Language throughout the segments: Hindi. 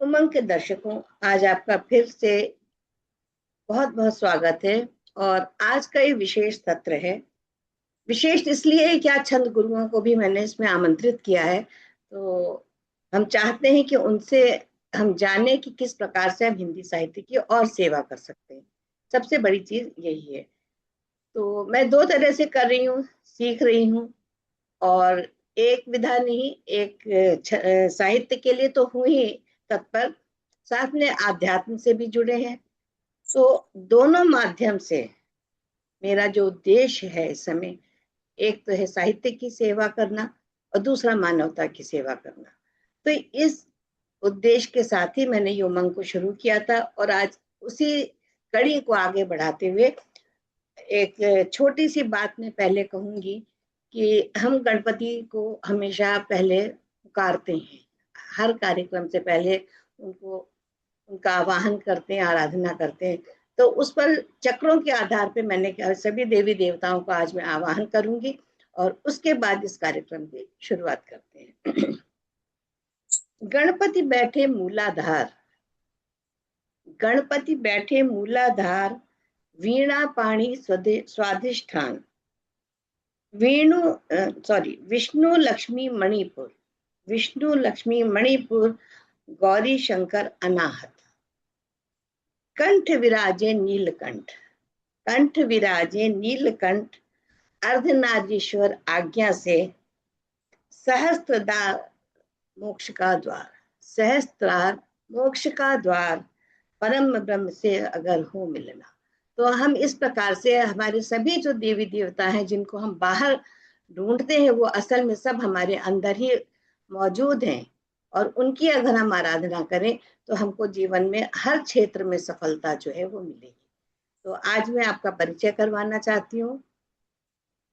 उमंग के दर्शकों, आज आपका फिर से बहुत बहुत स्वागत है। और आज का ये विशेष सत्र है। विशेष इसलिए है कि आज छंद गुरुओं को भी मैंने इसमें आमंत्रित किया है। तो हम चाहते हैं कि उनसे हम जाने कि किस प्रकार से हम हिंदी साहित्य की और सेवा कर सकते हैं। सबसे बड़ी चीज यही है। तो मैं दो तरह से कर रही हूँ, सीख रही हूँ। और एक विधा नहीं, एक साहित्य के लिए तो हूँ ही तत्पर, साथ में आध्यात्म से भी जुड़े हैं। तो दोनों माध्यम से मेरा जो उद्देश्य है इस समय, एक तो है साहित्य की सेवा करना और दूसरा मानवता की सेवा करना। तो इस उद्देश्य के साथ ही मैंने ये उमंग को शुरू किया था। और आज उसी कड़ी को आगे बढ़ाते हुए एक छोटी सी बात मैं पहले कहूंगी कि हम गणपति को हमेशा पहले पुकारते हैं। हर कार्यक्रम से पहले उनको उनका आवाहन करते हैं, आराधना करते हैं। तो उस पर चक्रों के आधार पे मैंने कहा सभी देवी देवताओं का आज मैं आवाहन करूंगी और उसके बाद इस कार्यक्रम की शुरुआत करते हैं। गणपति बैठे मूलाधार, गणपति बैठे मूलाधार, वीणा पाणी स्वाधिष्ठान, विष्णु लक्ष्मी मणिपुर, विष्णु लक्ष्मी मणिपुर, गौरी शंकर अनाहत। कंठ विराजे नीलकंठ, कंठ विराजे नीलकंठ, अर्धनारीश्वर आज्ञा से, सहस्त्रदार मोक्ष का द्वार, सहस्त्रार मोक्ष का द्वार, परम ब्रह्म से अगर हो मिलना। तो हम इस प्रकार से हमारे सभी जो देवी देवता हैं जिनको हम बाहर ढूंढते हैं, वो असल में सब हमारे अंदर ही मौजूद हैं। और उनकी अगर हम आराधना करें तो हमको जीवन में हर क्षेत्र में सफलता जो है वो मिलेगी। तो आज मैं आपका परिचय करवाना चाहती हूँ।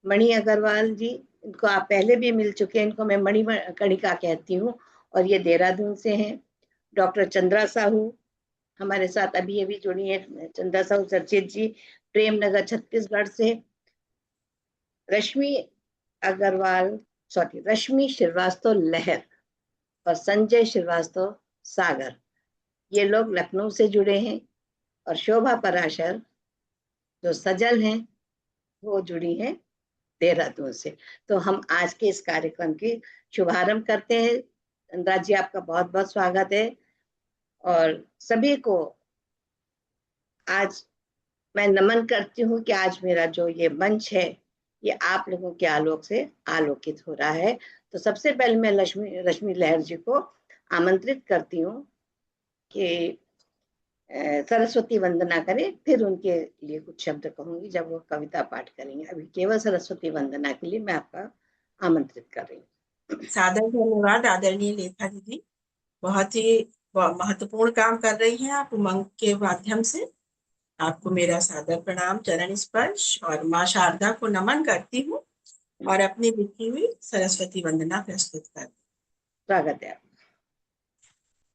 मणि अग्रवाल जी, इनको आप पहले भी मिल चुके हैं। इनको मैं मणि कणिका कहती हूँ और ये देहरादून से हैं। डॉक्टर चंद्रा साहू हमारे साथ अभी अभी जुड़ी है। चंद्रा साहू चर्चित जी प्रेमनगर छत्तीसगढ़ से। रश्मि अग्रवाल, रश्मि श्रीवास्तव लहर और संजय श्रीवास्तव सागर, ये लोग लखनऊ से जुड़े हैं। और शोभा पराशर जो सजल हैं वो जुड़ी हैं देहरादून से। तो हम आज के इस कार्यक्रम की शुभारंभ करते हैं। चंद्रा जी, आपका बहुत बहुत स्वागत है। और सभी को आज मैं नमन करती हूँ कि आज मेरा जो ये मंच है ये आप लोगों के आलोक से आलोकित हो रहा है। तो सबसे पहले मैं रश्मि लहर जी को आमंत्रित करती हूँ कि सरस्वती वंदना करें, फिर उनके लिए कुछ शब्द कहूंगी जब वो कविता पाठ करेंगे। अभी केवल सरस्वती वंदना के लिए मैं आपका आमंत्रित कर रही हूँ। सादर धन्यवाद आदरणीय लेखा दीदी। बहुत ही महत्वपूर्ण काम कर रही हैं आप उमंग के माध्यम से। आपको मेरा सादर प्रणाम, चरण स्पर्श और माँ शारदा को नमन करती हूँ और अपनी लिखी हुई सरस्वती वंदना प्रस्तुत कर। स्वागत है।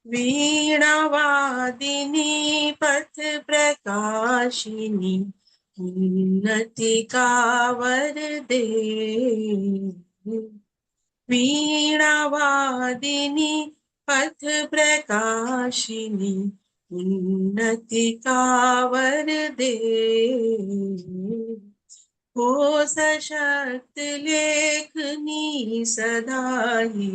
वीणा वादिनी पथ प्रकाशिनी, उन्नति का वर दे। वीणा वादिनी पथ प्रकाशिनी, उन्नति का वर दे। हो सशक्त लेखनी सदाई,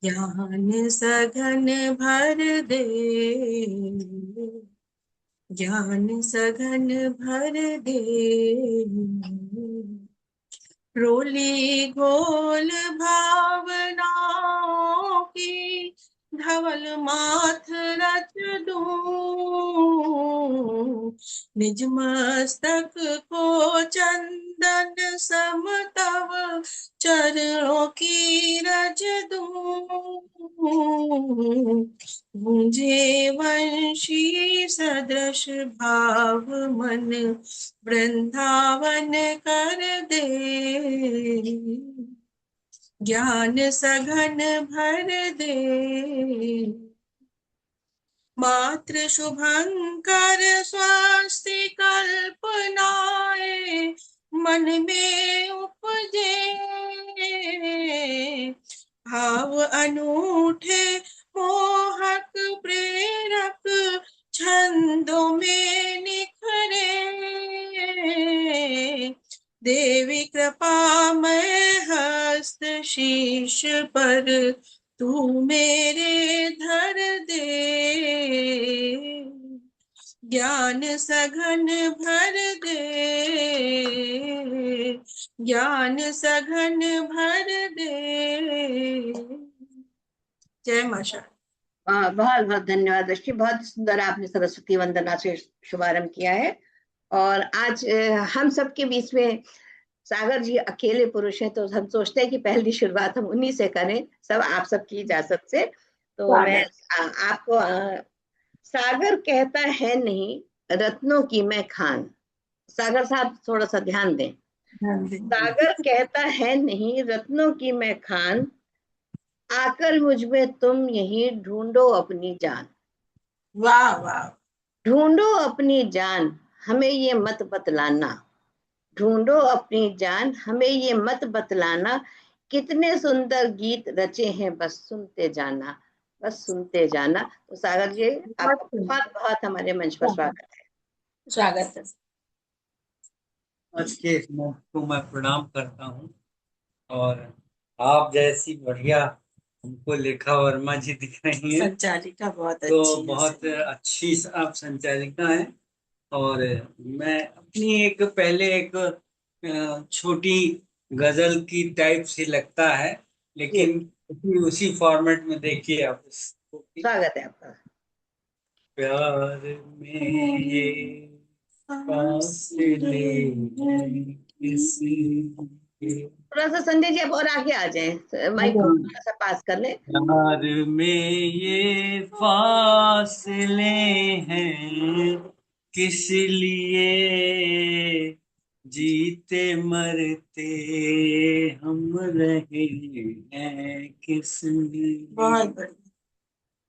ज्ञान सघन भर दे। ज्ञान सघन भर दे। रोली घोल भावनाओं की, धवल माथ रच दूं। निज मस्तक को चंदन सम तव चरणों की रज दूं। मुझे वंशी सदृश भाव मन, वृंदावन कर दे। ज्ञान सघन भर दे। मात्र शुभंकर स्वस्ति कल्पनाए, मन में उपजे। भाव अनूठे मोहक प्रेम आनंदों में निखरे, देवी कृपा मैं हस्त शीश पर तू मेरे धर दे, ज्ञान सघन भर दे, ज्ञान सघन भर दे। जय मां शारदा। बहुत बहुत धन्यवाद दृष्टि, बहुत सुंदर आपने सरस्वती वंदना से शुभारंभ किया है। और आज हम सबके बीच में सागर जी अकेले पुरुष हैं, तो हम सोचते हैं कि पहली शुरुआत हम उन्हीं से करें, सब आप सबकी इजाजत से। तो मैं स्वागत। आपको सागर कहता है नहीं रत्नों की मैं खान। सागर साहब थोड़ा सा ध्यान दें। ध्यान दें। सागर कहता है नहीं रत्नों की मैं खान, आकर मुझ में तुम यही ढूंढो अपनी जान। वाह वाह। ढूंढो अपनी जान, हमें ये मत बतलाना। ढूंढो अपनी जान, हमें ये मत बतलाना। कितने सुंदर गीत रचे हैं, बस सुनते जाना, बस सुनते जाना। तो सागर जी, बहुत आपका सुंदर। बहुत बहुत हमारे मंच पर स्वागत है। स्वागत है। आज के इस मौके को मैं प्रणाम करता हूँ। और आप जैसी बढ़िया हमको लेखा वर्मा जी दिख रही हैं, संचालिका बहुत तो अच्छी है। बहुत अच्छी आप संचालिका हैं। और मैं अपनी एक पहले एक छोटी गजल की टाइप सी लगता है, जी, लेकिन उसी फॉर्मेट में देखिए आप इसको कि स्वागत है आपका। प्यार में ये फासले हैं किसी के। थोड़ा सा संजय जी आप और आगे आ जाएं, माइक को थोड़ा सा पास कर लें। प्यार में ये फासले हैं किस लिए, जीते मरते हम रहे हैं किस लिए। बहुत बढ़िया।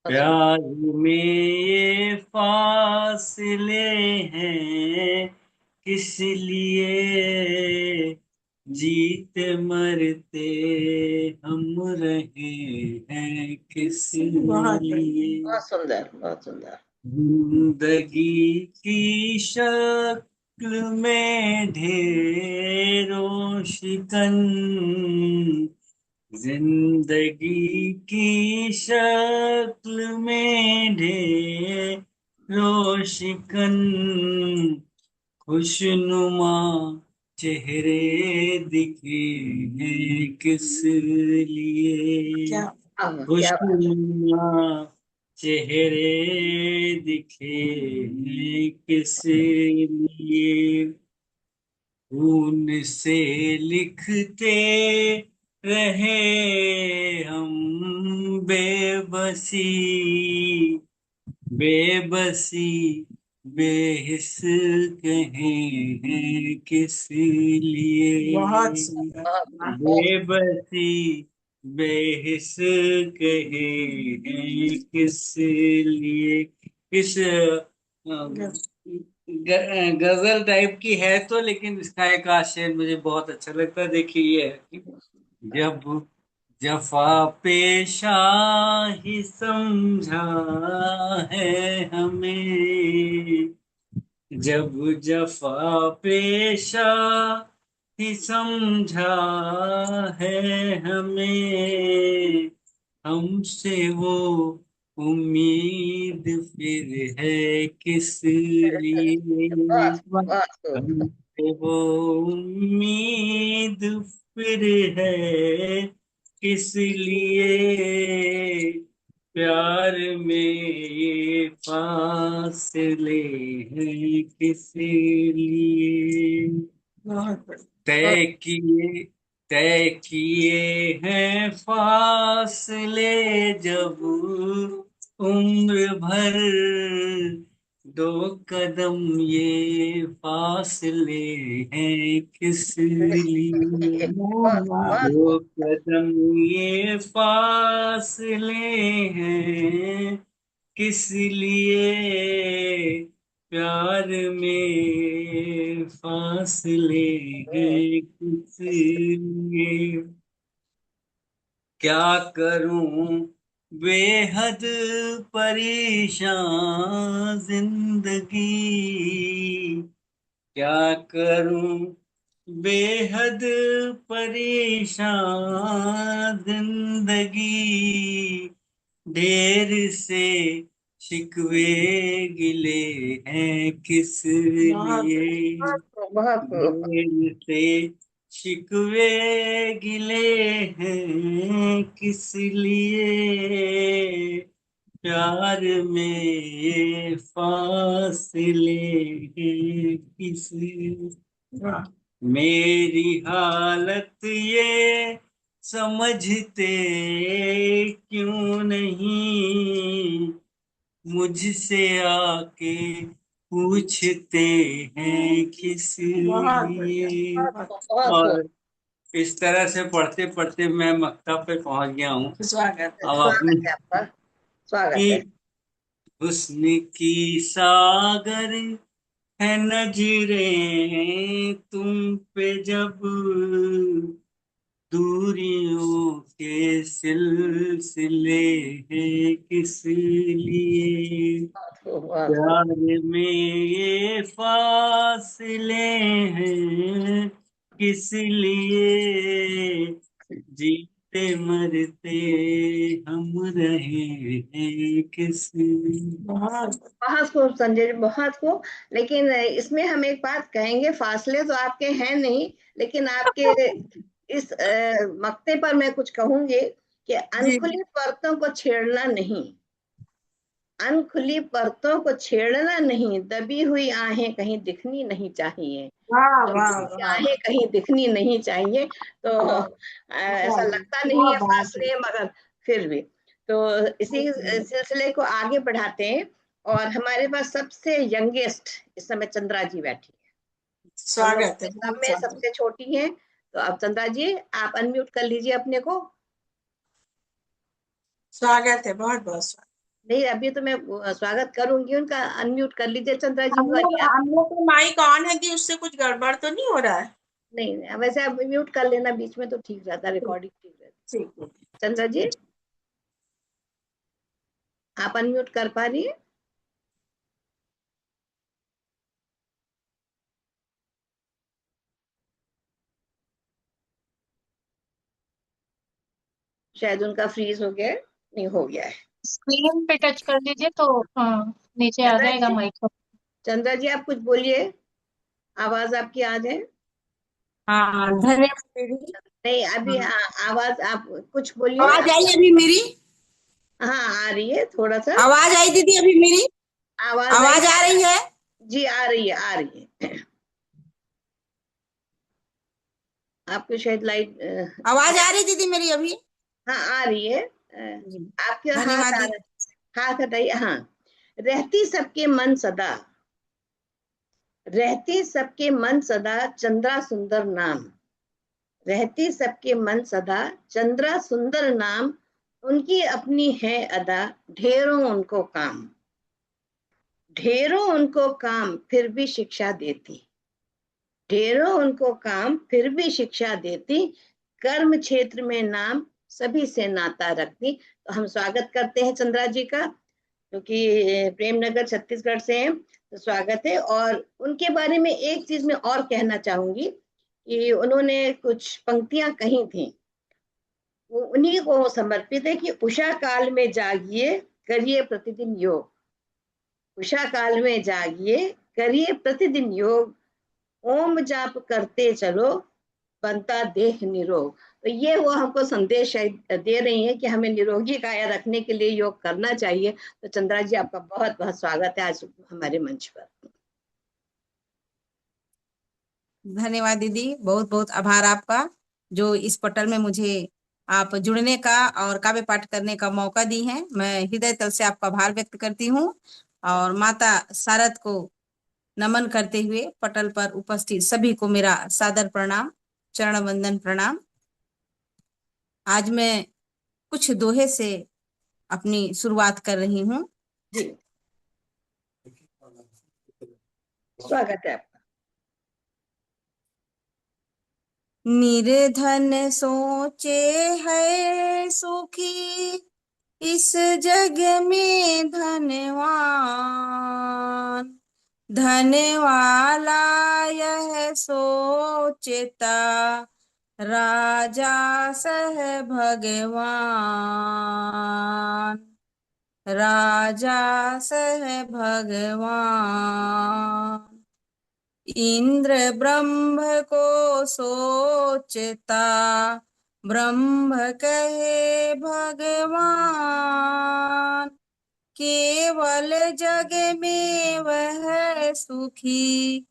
प्यार में ये फासले हैं किस लिए, जीते मरते हम रहे हैं किस बहुत लिए। बहुत सुंदर, बहुत सुंदर। जिंदगी की शक्ल में ढेरों शिकन, जिंदगी की शक्ल में ढेरों शिकन, खुशनुमा चेहरे दिखे हैं किस लिए। क्या क्या बात है। खुशनुमा चेहरे दिखे हैं किस लिए, खून से लिखते रहे हम बेबसी, बेबसी बेहिस कहें हैं किस लिए। बहुत सुंदर। बहुत वाह। बहुत बेबसी बेहिस कहें हैं किस लिए। इस गजल टाइप की है तो, लेकिन इसका एक आशय मुझे बहुत अच्छा लगता है। देखिए ये है कि जब जफा पेशा ही समझा है हमें, जब जफा पेशा ही समझा है हमें, हमसे वो उम्मीद फिर है किस लिए। बहुत बहुत खूब। हमसे वो उम्मीद फिर है किस लिए, प्यार में ये फासले हैं किस लिए। बहुत बढ़िया। तय किए तय किए हैं फासले जब उम्र भर, दो कदम ये फासले हैं किस लिए। बहुत बहुत दो खूब। कदम ये फासले हैं किस लिए, प्यार में फासले हैं किस लिए। क्या करूं बेहद परेशान जिंदगी, क्या करूं बेहद परेशान जिंदगी, ढेर से शिकवे गिले हैं किस लिए, बहुत खूब। ढेर से शिकवे गिले हैं किस लिए, प्यार में फासले हैं किस लिए। वाह, मेरी हालत ये समझते क्यों नहीं, मुझसे आके पूछते हैं किस बहुत बढ़िया, लिए। बहुत खूब। और इस तरह से पढ़ते पढ़ते मैं मक्तब पे पहुंच गया हूँ। स्वागत है। अब स्वागत अपनी है आपका, स्वागत कि है। हुस्न की सागर है नजरें तुम पे जब, दूरियों के सिलसिले हैं किस लिए, बहुत खूब, बहुत खूब। प्यार में ये फासले हैं किस लिए, जीते मरते हम रहे हैं किस लिए। बहुत बहुत खूब संजय जी, बहुत खूब। लेकिन इसमें हम एक बात कहेंगे, फासले तो आपके हैं नहीं, लेकिन आपके इस मक्ते पर मैं कुछ कहूंगी कि जी, अनखुली परतों को छेड़ना नहीं, अनखुली परतों को छेड़ना नहीं, दबी हुई आहें कहीं दिखनी नहीं चाहिए, वाह दबी वाह हुई वाह, आहें कहीं दिखनी नहीं चाहिए। तो वाह, ऐसा लगता नहीं क्या है बात है। फासले, मगर फिर भी। तो इसी सिलसिले को आगे बढ़ाते हैं। और हमारे पास सबसे यंगेस्ट इस समय चंद्रा जी बैठी है, हम लोग स्वागत है, सब बहुत में स्वागत। सबसे छोटी हैं। तो अब चंद्रा जी, आप अनम्यूट कर लीजिए अपने को। स्वागत है, बहुत बहुत स्वागत। नहीं, अभी तो मैं स्वागत करूंगी उनका, अनम्यूट कर लीजिए चंद्रा जी वाली आप। हम लोग का माइक ऑन है कि उससे कुछ गड़बड़ तो नहीं हो रहा है? नहीं, वैसे आप म्यूट कर लेना बीच में तो ठीक रहता, ठीक, रिकॉर्डिंग ठीक रहती। ठीक है। चंद्रा जी, आप अनम्यूट कर पा रही है? शायद उनका फ्रीज हो गया है। नहीं, हो गया है। स्क्रीन पे टच कर दीजिए तो नीचे आ चंद्रा जाएगा जी, माइक। चंद्रा जी आप कुछ बोलिए, आवाज आपकी आ जाए। हाँ, धन्यवाद दीदी। नहीं, अभी हाँ, आवाज आप कुछ बोलिए। आवाज आई अभी मेरी? हाँ, आ रही है थोड़ा सा। आवाज आई दीदी अभी मेरी? आवाज आई। आवाज आ रही है? जी, आ रही है, आ रही है। आपको शायद लाइट। आवाज आ रही दीदी मेरी अभी? हाँ, आ रही है। जी, आपके हाथ धन्यवाद आ दीदी। रहे, हाथ हटाइए। हाँ, रहती सबके मन सदा, रहती सबके मन सदा, चंद्रा सुंदर नाम, रहती सबके मन सदा, चंद्रा सुंदर नाम, उनकी अपनी है अदा, ढेरों उनको काम, ढेरों उनको काम फिर भी शिक्षा देती, ढेरों उनको काम फिर भी शिक्षा देती, कर्म क्षेत्र में नाम सभी से नाता रखती। तो हम स्वागत करते हैं चंद्रा जी का, क्योंकि प्रेमनगर छत्तीसगढ़ से हैं। तो स्वागत है। और उनके बारे में एक चीज मैं और कहना चाहूंगी कि उन्होंने कुछ पंक्तियां कही थी, वो उन्हीं को समर्पित है कि उषा काल में जागिए, करिए प्रतिदिन योग, उषा काल में जागिए, करिए प्रतिदिन योग, ओम जाप करते चलो, बनता देह निरोग। तो ये वो हमको संदेश दे रही है कि हमें निरोगी काया रखने के लिए योग करना चाहिए। तो चंद्रा जी, आपका बहुत बहुत स्वागत है आज हमारे मंच पर। धन्यवाद दीदी, बहुत बहुत आभार आपका, जो इस पटल में मुझे आप जुड़ने का और काव्य पाठ करने का मौका दी है। मैं हृदय तल से आपका आभार व्यक्त करती हूँ। और माता शारद को नमन करते हुए पटल पर उपस्थित सभी को मेरा सादर प्रणाम, चरण वंदन प्रणाम। आज मैं कुछ दोहे से अपनी शुरुआत कर रही हूँ। जी, स्वागत है आपका। निर्धन सोचे है सुखी, इस जग में धनवान धन वाला यह सोचता राजा सह भगवान राजा सह भगवान इंद्र ब्रह्म को सोचता ब्रह्म कहे भगवान केवल जग में वह सुखी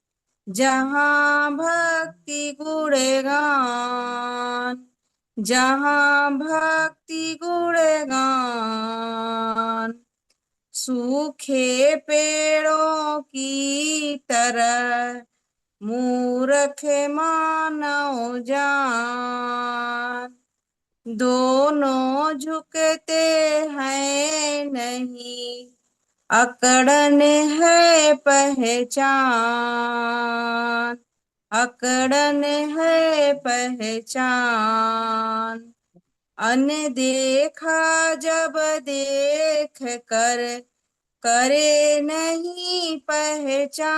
जहाँ भक्ति गुणगान जहाँ भक्ति गुणगान सूखे पेड़ों की तरह मूर्ख मानव जान दोनों झुकते हैं नहीं अकड़न है पहचान अकड़न है पहचान अनदेखा जब देख कर करे नहीं पहचान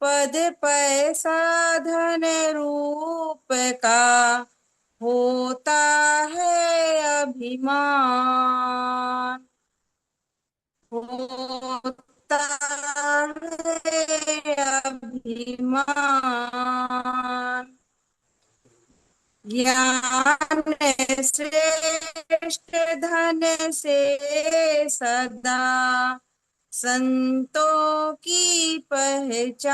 पद पैसा धन रूप का होता है अभिमान होता है अभिमान ज्ञान श्रेष्ठ धन से सदा संतों की पहचान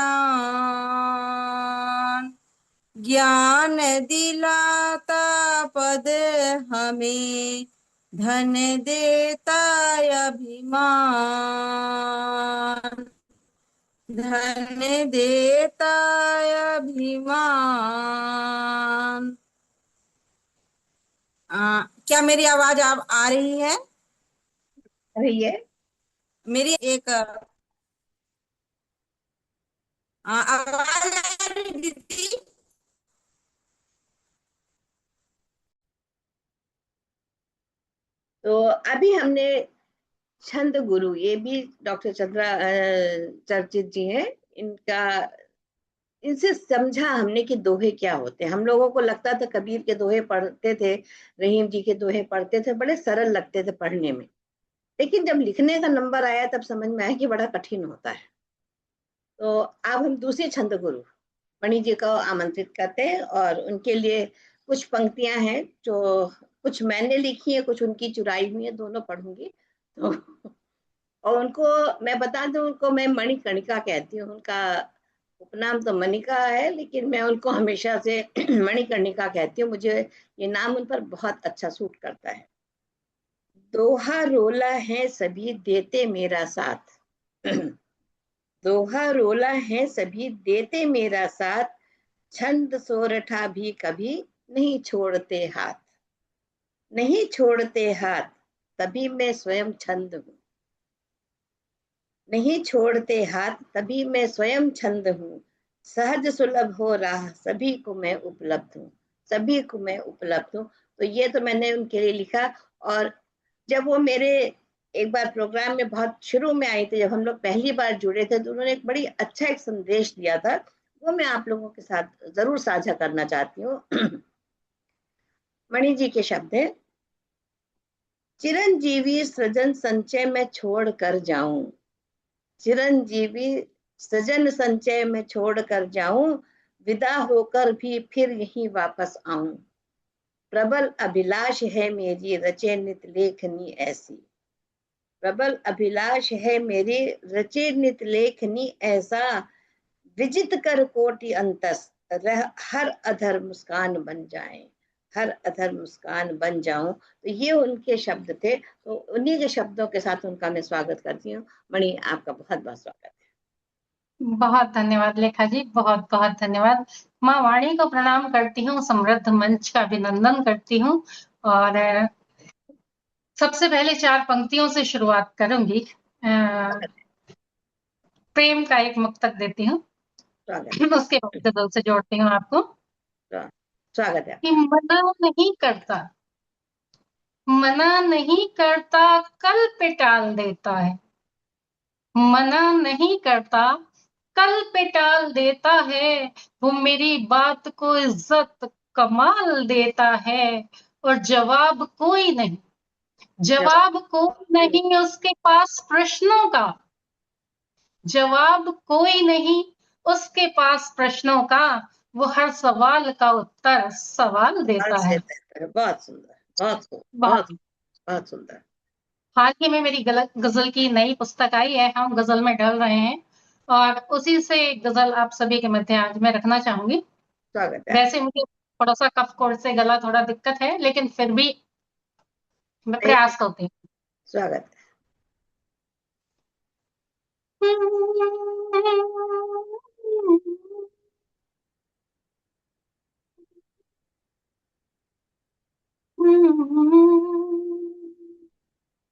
ज्ञान दिलाता पद हमें धन देता अभिमान धन देता अभिमान क्या मेरी आवाज आ रही है? रही है। मेरी एक आवाज आ रही दीदी? तो अभी हमने छंद गुरु, ये भी डॉक्टर चर्चित जी हैं, इनसे समझा हमने कि दोहे क्या होते हैं। हम लोगों को लगता था कबीर के दोहे पढ़ते थे, रहीम जी के दोहे पढ़ते थे, बड़े सरल लगते थे पढ़ने में, लेकिन जब लिखने का नंबर आया तब समझ में आया कि बड़ा कठिन होता है। तो अब हम दूसरे छंद गुरु मणि जी को आमंत्रित करते हैं और उनके लिए कुछ पंक्तियां हैं जो कुछ मैंने लिखी है, कुछ उनकी चुराई हुई है, दोनों पढ़ूंगी। तो और उनको मैं बता दूं, उनको मैं मणिकर्णिका कहती हूँ। उनका उपनाम तो मणिका है, लेकिन मैं उनको हमेशा से मणिकर्णिका कहती हूँ। मुझे ये नाम उन पर बहुत अच्छा सूट करता है। दोहा रोला है सभी देते मेरा साथ दोहा रोला है सभी देते मेरा साथ, छंद सोरठा भी कभी नहीं छोड़ते हाथ नहीं छोड़ते हाथ, तभी मैं स्वयं छंद हूँ नहीं छोड़ते हाथ, तभी मैं स्वयं छंद हूँ। सहज सुलभ हो रहा सभी को मैं उपलब्ध हूँ सभी को मैं उपलब्ध हूँ। तो ये तो मैंने उनके लिए लिखा। और जब वो मेरे एक बार प्रोग्राम में बहुत शुरू में आए थे, जब हम लोग पहली बार जुड़े थे, तो उन्होंने एक बड़ी अच्छा एक संदेश दिया था, वो मैं आप लोगों के साथ जरूर साझा करना चाहती हूँ। मणि जी के शब्द हैं, चिरंजीवी सृजन संचय में छोड़ कर जाऊं चिरंजीवी सृजन संचय में छोड़ कर जाऊं, विदा होकर भी फिर यहीं वापस आऊं। प्रबल अभिलाष है मेरी रचे नित लेखनी ऐसी प्रबल अभिलाष है मेरी रचे नित लेखनी ऐसा, विजित कर कोटि अंतस रह हर अधर मुस्कान बन जाए हर अधर मुस्कान बन जाऊं। तो ये उनके शब्द थे। तो उन्हीं के शब्दों के साथ उनका मैं स्वागत करती हूँ। मणि, आपका बहुत बहुत स्वागत है। बहुत धन्यवाद लेखा जी, बहुत बहुत धन्यवाद। माँ वाणी को प्रणाम करती हूँ, समृद्ध मंच का अभिनंदन करती हूँ और सबसे पहले 4 पंक्तियों से शुरुआत करूंगी। प्रेम का एक मुक्तक देती हूँ, उसके बाद गजल से जोड़ती हूँ आपको। स्वागत है। कि मना नहीं करता मना नहीं करता कल पे टाल देता है, मना नहीं करता कल पे टाल देता है, वो मेरी बात को इज्जत कमाल देता है, और जवाब कोई नहीं, जवाब कोई नहीं उसके पास प्रश्नों का, जवाब कोई नहीं उसके पास प्रश्नों का, वो हर सवाल का उत्तर सवाल देता है। बहुत सुंदर, बहुत खूब, बहुत बहुत बहुत सुंदर। हाल ही में मेरी गजल की नई पुस्तक आई है, हम गजल में ढल रहे हैं, और उसी से एक गजल आप सभी के मध्य आज मैं रखना चाहूंगी। स्वागत है। वैसे मुझे थोड़ा सा कफ कोर्ड से गला थोड़ा दिक्कत है, लेकिन फिर भी मैं नहीं, प्रयास करती स्वागत हूँ।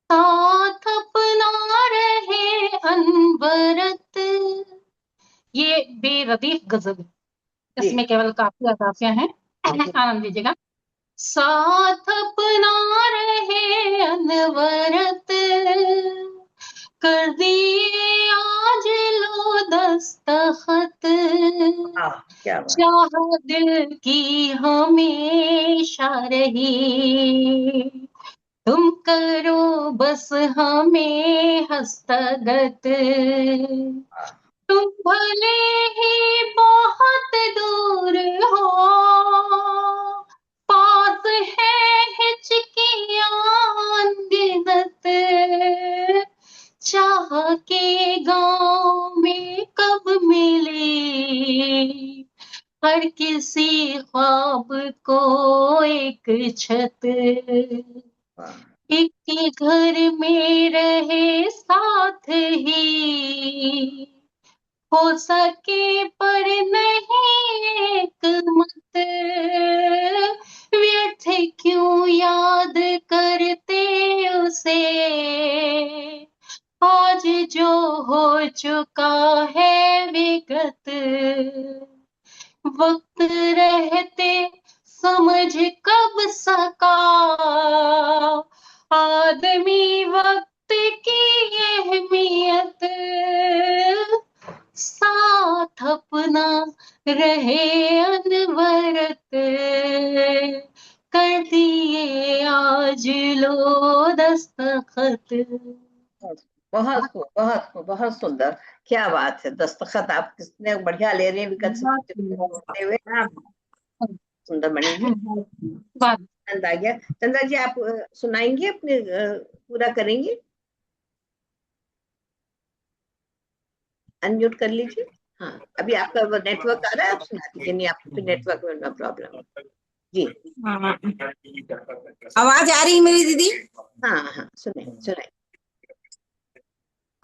साथ अपना रहे अनवरत, ये बेरदीफ गजल है, जी। इसमें केवल काफिया काफिया हैं, आनंद लीजिएगा। साथ अपना रहे अनवरत, कर दिए आज लो दस्तखत, हाँ, क्या बात। चाह दिल की हमेशा रही, तुम करो बस हमें हस्तगत, तुम भले ही बहुत दूर हो, पास है हिचकियां अनगिनत, चाह के गांव में कब मिले हर किसी ख्वाब को एक छत, वाह, एक घर में रहे साथ ही, हो सके पर नहीं एक मत, व्यर्थ क्यों याद करते उसे, आज जो हो चुका है विगत, वक्त रहते समझ कब सका आदमी वक्त की अहमियत, साथ अपना रहे अनवरत, कर दिए आज लो दस्तखत। बहुत खूब, बहुत खूब, बहुत सुंदर। क्या बात है, दस्तखत आप कितने बढ़िया ले रहे हैं विकसित होते हुए। सुंदर मणि जी, बात आनंद आ गया। चंद्रा जी, आप सुनाएंगे अपने, पूरा करेंगे? अनम्यूट कर लीजिए। हाँ, अभी आपका नेटवर्क आ रहा है, आप सुना दीजिए, नहीं आपको नेटवर्क में ना प्रॉब्लम। जी। हाँ, आवाज आ रही है मेरी दीदी? हाँ हाँ, सुने सुने।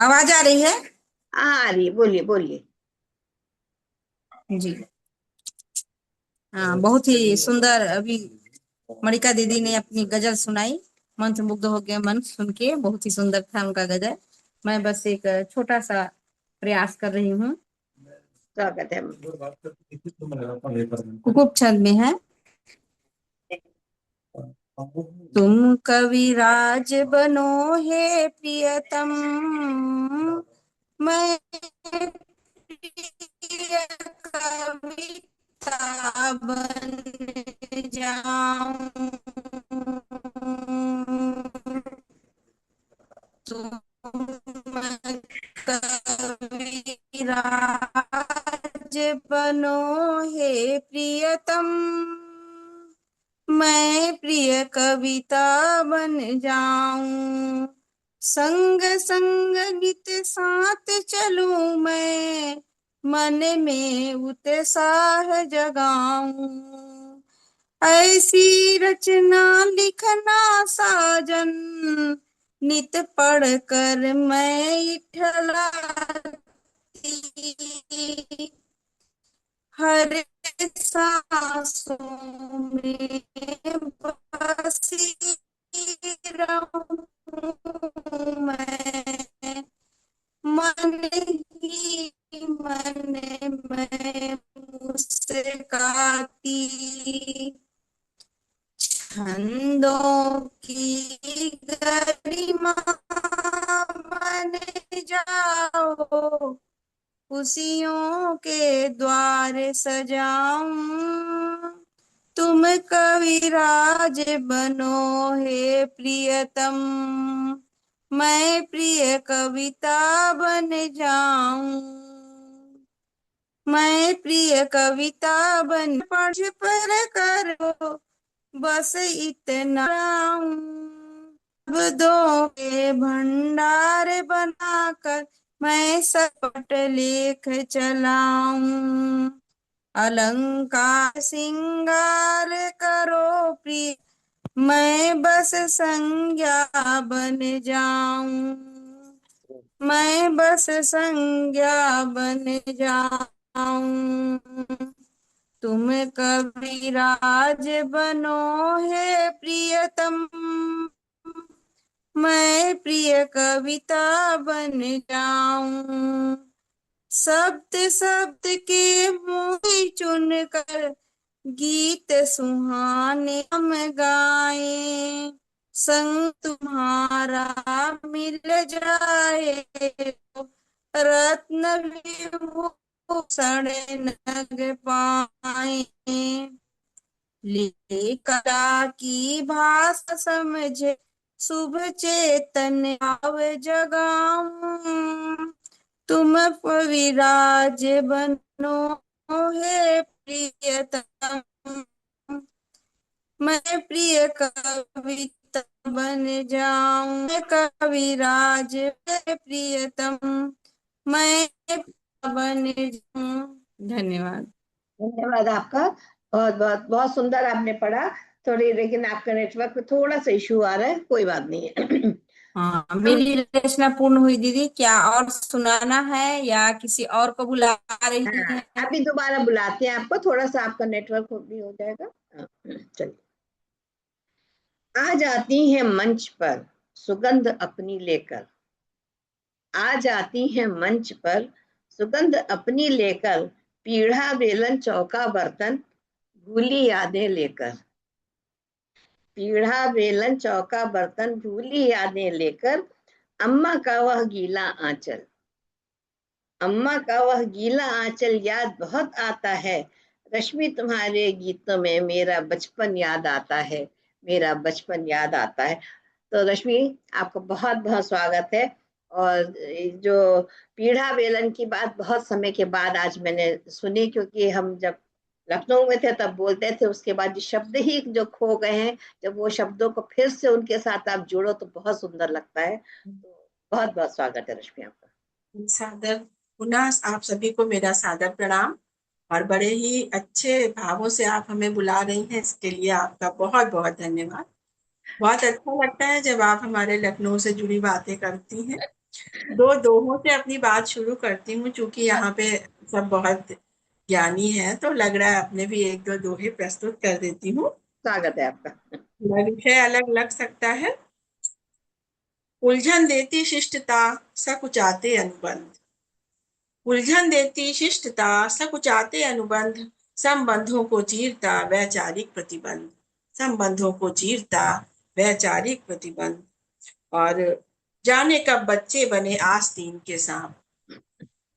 आवाज आ रही है? हाँ, आ रही है, बोलिए बोलिए। जी हाँ, बहुत ही सुंदर अभी मणिका दीदी ने अपनी गजल सुनाई, मंत्रमुग्ध हो गया मन सुन के, बहुत ही सुंदर था उनका गजल। मैं बस एक छोटा सा प्रयास कर रही हूँ। स्वागत है। कुकुप छंद में है। तुम कविराज बनो हे प्रियतम, मैं प्रिय कविता बन जाऊं, तुम कविराज बनो हे प्रियतम, मैं प्रिय कविता बन जाऊं, संग संग गीत साथ चलूं मैं, मन में उत्साह जगाऊं, ऐसी रचना लिखना साजन, नित पढ़ कर मैं इठलाती, हर सांसों में बसी रहूं मैं, मन ही मन में मुस्काती, छंदों की गरिमा बन जाओ, खुशियों के द्वार सजाऊं, तुम कविराज बनो हे प्रियतम, मैं प्रिय कविता बन जाऊं, मैं प्रिय कविता बन पढ़ पर करो बस इतना शब्दों के भंडार बनाकर मैं सपट लेख चलाऊं, अलंकार सिंगार करो प्रिय, मैं बस संज्ञा बन जाऊं, मैं बस संज्ञा बन जाऊं, तुम कविराज बनो हे प्रियतम, मैं प्रिय कविता बन जाऊं, शब्द शब्द के मोती चुन कर गीत सुहाने हम गाए, संग तुम्हारा मिल जाए तो रत्न विभूषण नग पाए, कला की भाषा समझे शुभ चेतन भाव जगाऊं, तुम विराज बनो हे प्रियतम, मैं प्रिय कविता बन जाऊं, मैं कविराज हे प्रियतम, मैं बन जाऊं। धन्यवाद। धन्यवाद आपका। बहुत बहुत बहुत सुंदर आपने पढ़ा। थोड़ी लेकिन आपका नेटवर्क में थोड़ा सा इशू आ रहा है, कोई बात नहीं है। हाँ, मेरी रचना पूर्ण हुई दीदी। क्या और सुनाना है या किसी और को बुला रही हाँ, है? अभी दोबारा बुलाते हैं आपको, थोड़ा सा आपका नेटवर्क भी हो जाएगा। हाँ, चलिए। आ जाती है मंच पर सुगंध अपनी लेकर, आ जाती है मंच पर सुगंध अपनी लेकर, पीढ़ा बेलन चौका बर्तन भूली यादें लेकर, पीढ़ा बेलन चौका बर्तन भूली यादें लेकर, अम्मा का वह गीला आंचल, अम्मा का वह गीला आंचल याद बहुत आता है, रश्मि तुम्हारे गीतों में मेरा बचपन याद आता है, मेरा बचपन याद आता है। तो रश्मि, आपका बहुत बहुत स्वागत है। और जो पीढ़ा बेलन की बात बहुत समय के बाद आज मैंने सुनी, क्योंकि हम जब लखनऊ में थे तब बोलते थे, उसके बाद जो शब्द ही जो खो गए हैं, जब वो शब्दों को फिर से उनके साथ आप जोड़ो तो बहुत सुंदर लगता है। तो बहुत बहुत स्वागत है रश्मि आपका। सादर पुनः आप सभी को मेरा सादर प्रणाम, और बड़े ही अच्छे भावों से आप हमें बुला रही हैं, इसके लिए आपका बहुत बहुत धन्यवाद। बहुत अच्छा लगता है जब आप हमारे लखनऊ से जुड़ी बातें करती हैं। दो दोहों से अपनी बात शुरू करती हूँ, चूंकि यहाँ पे सब बहुत ज्ञानी है तो लग रहा है अपने भी एक दो दोहे प्रस्तुत कर देती हूँ। स्वागत है आपका। विषय अलग लग सकता है। उलझन देती शिष्टता सकुचाते अनुबंध, उलझन देती शिष्टता सकुचाते अनुबंध, संबंधों को चीरता वैचारिक प्रतिबंध, संबंधों को चीरता वैचारिक प्रतिबंध। और जाने कब बच्चे बने आस्तीन के सांप,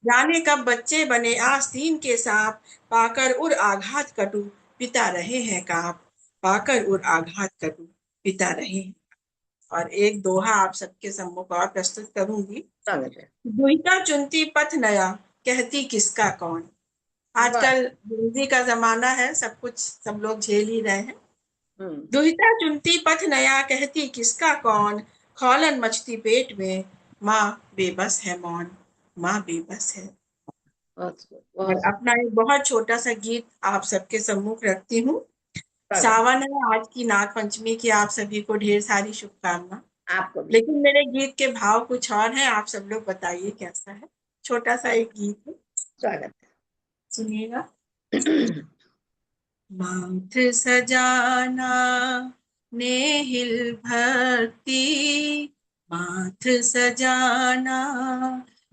जाने कब बच्चे बने आस्तीन के सांप, पाकर उर आघात कटु पिता रहे हैं काप, पाकर उर आघात कटु पिता रहे हैं। और एक दोहा आप सबके सम्मुख और प्रस्तुत करूंगी। स्वागत है। दुहिता चुनती पथ नया, कहती किसका कौन। आजकल हिंदी का जमाना है, सब कुछ सब लोग झेल ही रहे हैं। दुहिता चुनती पथ नया, कहती किसका कौन, खौलन मचती पेट में, माँ बेबस है मौन, माँ बेबस है। और अपना एक बहुत छोटा सा गीत आप सबके सम्मुख रखती हूँ। सावन है, आज की नाग पंचमी की आप सभी को ढेर सारी शुभकामना। आपको भी। लेकिन मेरे गीत के भाव कुछ और हैं, आप सब लोग बताइए कैसा है। छोटा सा एक गीत है, स्वागत सुनिएगा। है। माथ सजाना नेहिल भक्ति, माथ सजाना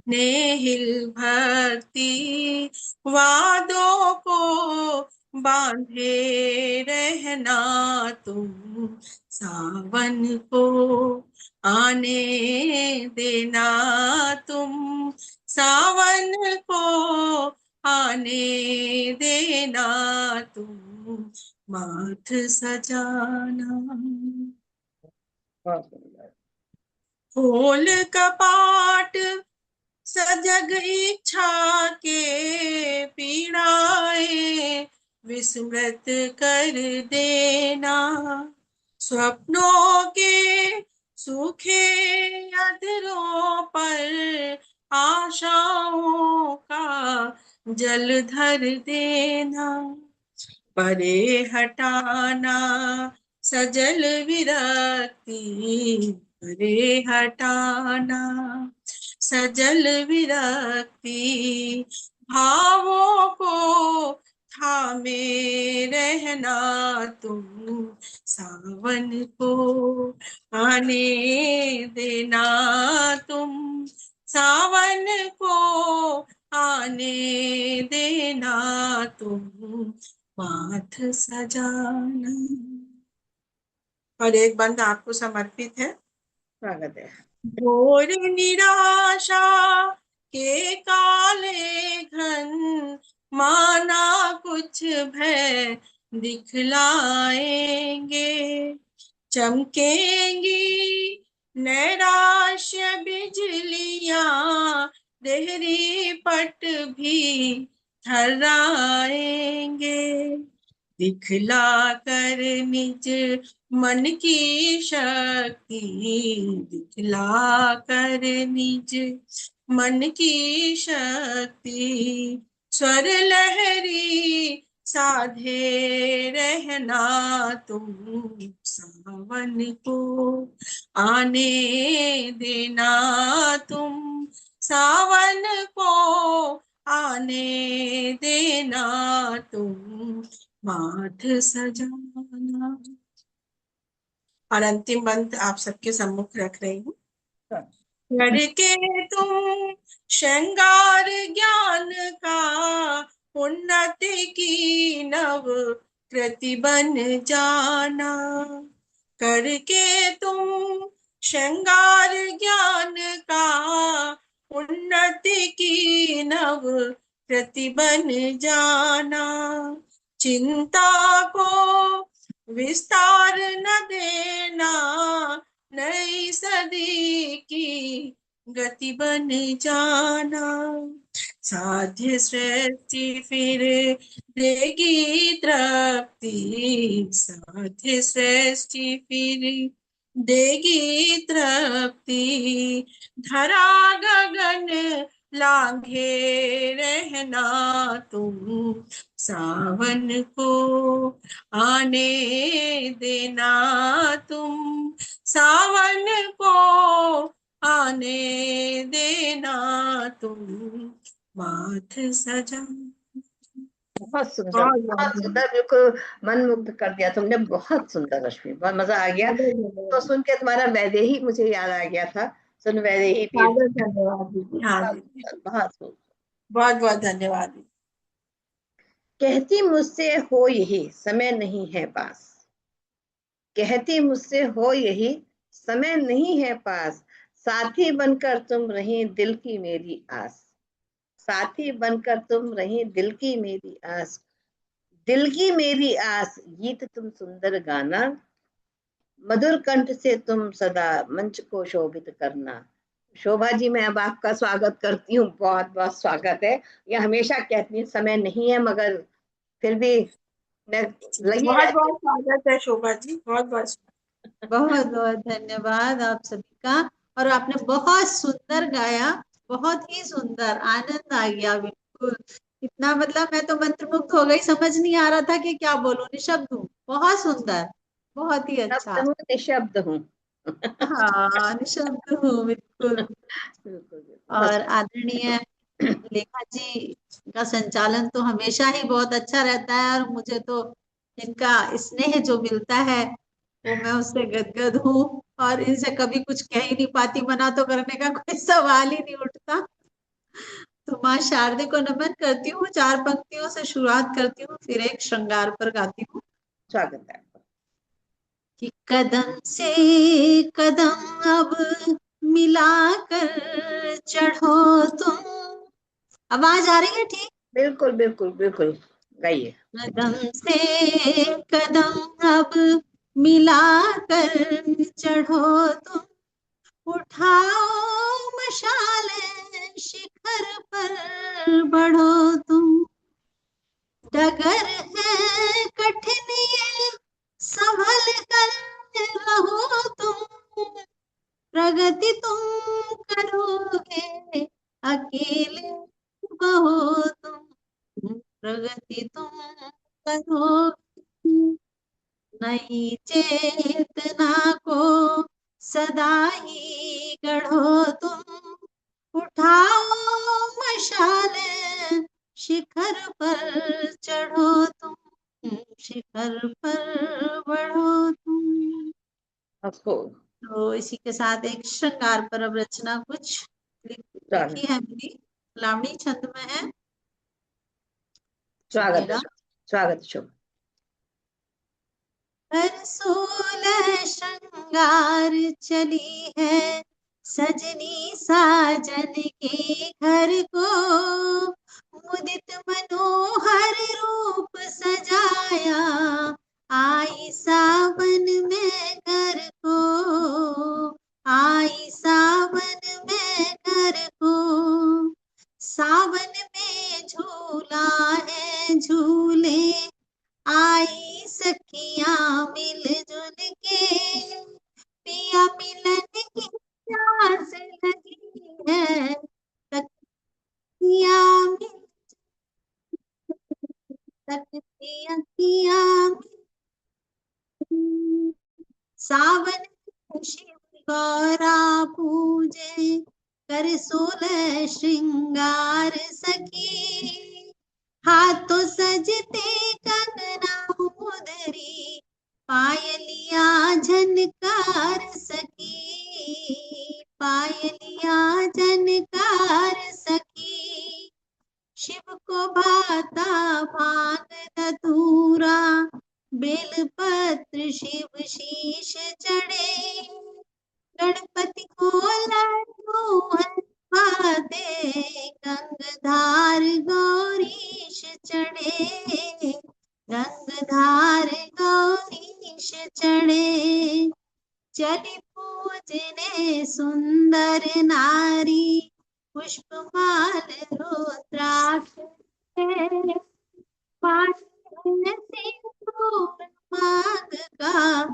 नेहिल भक्ति, वादों को बांधे रहना तुम, सावन को आने देना तुम, सावन को आने देना तुम, माथ सजाना। बहुत सुंदर। खोल कपाट सजग इच्छा के, पीड़ाएं विस्मृत कर देना, स्वप्नों के सूखे अधरों पर आशाओं का जल धर देना, परे हटाना सजल विरक्ति, परे हटाना सजल विरक्ति, भावों को थामे रहना तुम, सावन को आने देना तुम, सावन को आने देना तुम, माथ सजाना। और एक बंद आपको समर्पित है। स्वागत है। घोर निराशा के काले घन, माना कुछ भय दिखलाएंगे, चमकेंगी नैराश्य बिजलियां, देहरी पट भी थर्राएंगे, दिखला कर निज मन की शक्ति, दिखला कर निज मन की शक्ति, स्वर लहरी साधे रहना तुम, सावन को आने देना तुम, सावन को आने देना तुम, माथ सजाना। और अंतिम मंत्र आप सबके सम्मुख रख रही हूँ। करके तुम श्रृंगार ज्ञान का, उन्नति की नव कृति बन जाना, करके तुम श्रृंगार ज्ञान का, उन्नति की नव कृति बन जाना, चिंता को विस्तार न देना, नई सदी की गति बन जाना, साध्य सृष्टि फिर देगी तृप्ति, साध्य सृष्टि फिर देगी तृप्ति, धरा गगन लांघे रहना तुम, सावन को आने देना तुम, सावन को आने देना तुम, माथ सजाना। बहुत सुंदर, बहुत सुंदर, बिल्कुल मन मुग्ध कर दिया तुमने। बहुत सुंदर रश्मि, बहुत मजा आ गया। तो सुन के तुम्हारा वैदेही मुझे याद आ गया था। सुन वैदेही पीर, धन्यवाद दीदी। हाँ दीदी, बहुत सुंदर। बहुत बहुत धन्यवाद। कहती मुझसे हो यही समय नहीं है पास, कहती मुझसे हो यही समय नहीं है पास, साथी बनकर तुम रही दिल की मेरी आस, साथी बनकर तुम रही दिल की मेरी आस, दिल की मेरी आस, गीत तुम सुंदर गाना, मधुर कंठ से तुम सदा मंच को शोभित करना। शोभा जी, मैं अब आपका स्वागत करती हूँ, बहुत बहुत स्वागत है। ये हमेशा कहती है समय नहीं है, मगर फिर भी मैं लगी बहुत रहती बहुत स्वागत है शोभा जी, बहुत बहुत बहुत बहुत धन्यवाद आप सभी का। और आपने बहुत सुंदर गाया, बहुत ही सुंदर, आनंद आ गया बिल्कुल। इतना मतलब मैं तो मंत्रमुग्ध हो गई, समझ नहीं आ रहा था कि क्या बोलूं, निशब्द हूँ। बहुत सुंदर, बहुत ही अच्छा। शब्द हूँ, निशब्द हूँ। हाँ, निशब्द हूँ बिल्कुल। बिल्कुल, बिल्कुल। और आदरणीय लेखा जी का संचालन तो हमेशा ही बहुत अच्छा रहता है, और मुझे तो इनका स्नेह जो मिलता है वो मैं उससे गदगद हूँ, और इनसे कभी कुछ कह ही नहीं पाती, मना तो करने का कोई सवाल ही नहीं उठता। तो माँ शारदे को नमन करती हूँ, 4 पंक्तियों से शुरुआत करती हूँ, फिर एक श्रृंगार पर गाती हूँ स्वागत है आपका। कि कदम से कदम अब मिलाकर चढ़ो तुम। आवाज आ रही है ठीक? बिल्कुल बिल्कुल बिल्कुल, गाइए। कदम से कदम अब मिलाकर चढ़ो तुम, उठाओ मशाले शिखर पर बढ़ो तुम। डगर है कठिन ये संभल कर रहो तुम, प्रगति तुम करोगे अकेले बहो तुम, प्रगति तुम करोगे। नई चेतना को सदा ही गढ़ो तुम, उठाओ मशाले शिखर पर चढ़ो तुम, शिखर पर बढ़ो तुम। आपको तो इसी के साथ एक श्रृंगार पर अब रचना कुछ लिखी है मेरी, लावणी छंद में है। स्वागत है, सुनिएगा। स्वागत है, शुभ। हर 16 श्रृंगार चली है सजनी साजन के घर को, मुदित मनोहर रूप सजाया आई सावन में घर को, आई सावन में घर को। सावन में झूला है झूले आई सखियां मिलजुल के, पिया मिलन की प्यास लगी है सखियां सखियां। सावन में शिव गौरा पूजे कर 16 श्रृंगार सखी, हाथों सजते कंगना मुदरी पायलिया झनकार सखी, पायलिया झनकार सखी। शिव को भाता भांग धतूरा बेलपत्र शिव शीश चढ़े, गणपति को लड्डू हलवाते गंगधार गौरीश चढ़े, गंगधार गौरीश चढ़े। चली पूजने सुंदर नारी पुष्पमाल रुद्राक्ष सिंदूर मांग का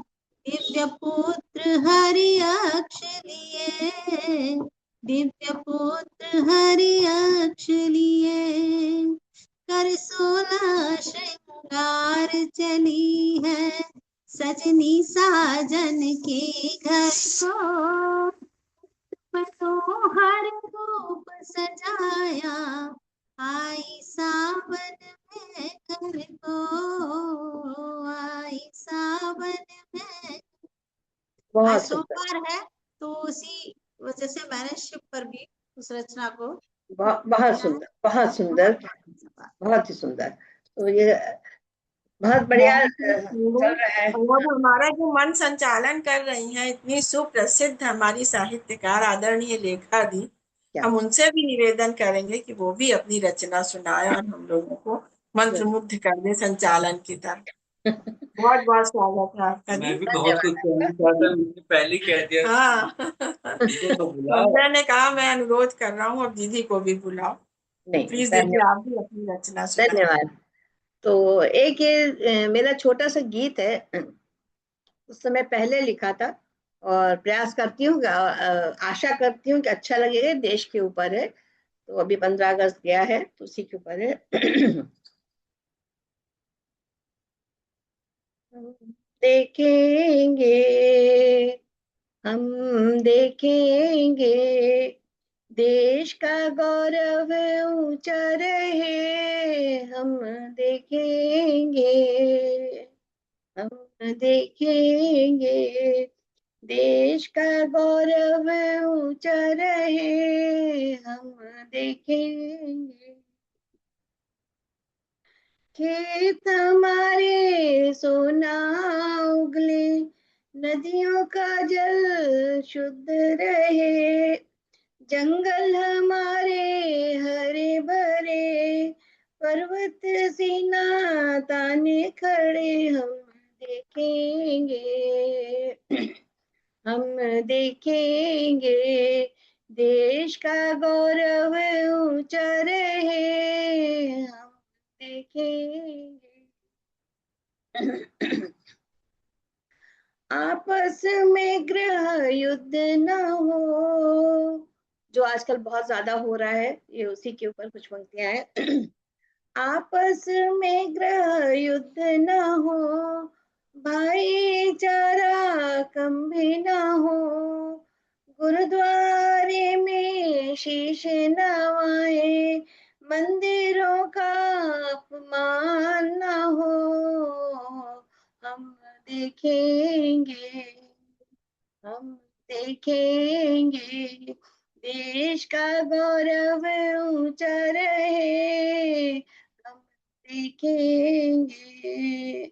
दिव्य पुत्र हरि अक्ष लिए, दिव्य पुत्र हरि अक्ष लिए। कर 16 श्रृंगार चली है सजनी साजन के घर को, मनोहर रूप सजाया आई सावन में घर को, आई सावन में। बहुत आज सुंदर, सोमवार है तो उसी वजह से मैंने शिव पर भी उस रचना को बहुत सुंदर, बहुत सुंदर, बहुत ही सुंदर। तो ये बहुत बढ़िया चल रहा है। और हमारा जो मन संचालन कर रही हैं इतनी सुप्रसिद्ध हमारी साहित्यकार आदरणीय लेखा दी, क्या हम उनसे भी निवेदन करेंगे कि वो भी अपनी रचना सुनाए और हम लोगों को मंत्रमुग्ध कर दे संचालन की तरह। बहुत बहुत स्वागत है आपका मैं जी। भी बहुत कुछ कहना चाहता, मैंने पहले ही कह दिया। हाँ उनको तो बुलाओ। संजय ने कहा मैं अनुरोध कर रहा हूँ और दीदी को भी बुलाओ। नहीं, प्लीज दीदी धन्यवाद, आप भी अपनी रचना सुनाए। धन्यवाद। तो एक ये मेरा छोटा सा गीत है, उस समय पहले लिखा था और प्रयास करती हूँ, आशा करती हूँ कि अच्छा लगेगा। देश के ऊपर है, तो अभी 15 अगस्त गया है तो उसी के ऊपर है। देखेंगे, हम देखेंगे, देश का गौरव ऊंचा रहे, हम देखेंगे, हम देखेंगे। देश का गौरव ऊंचा रहे हम देखेंगे। खेत हमारे सोना उगले, नदियों का जल शुद्ध रहे, जंगल हमारे हरे भरे, पर्वत सीना ताने खड़े हम देखेंगे। हम देखेंगे देश का गौरव ऊंचा रहे हम देखेंगे। आपस में गृह युद्ध न हो, जो आजकल बहुत ज्यादा हो रहा है, ये उसी के ऊपर कुछ पंक्तियां हैं। आपस में गृह युद्ध न हो, भाईचारा कम भी न हो, गुरुद्वारे में शीश नवाए, मंदिरों का अपमान न हो, हम देखेंगे। हम देखेंगे देश का गौरव ऊंचा रहे हम देखेंगे।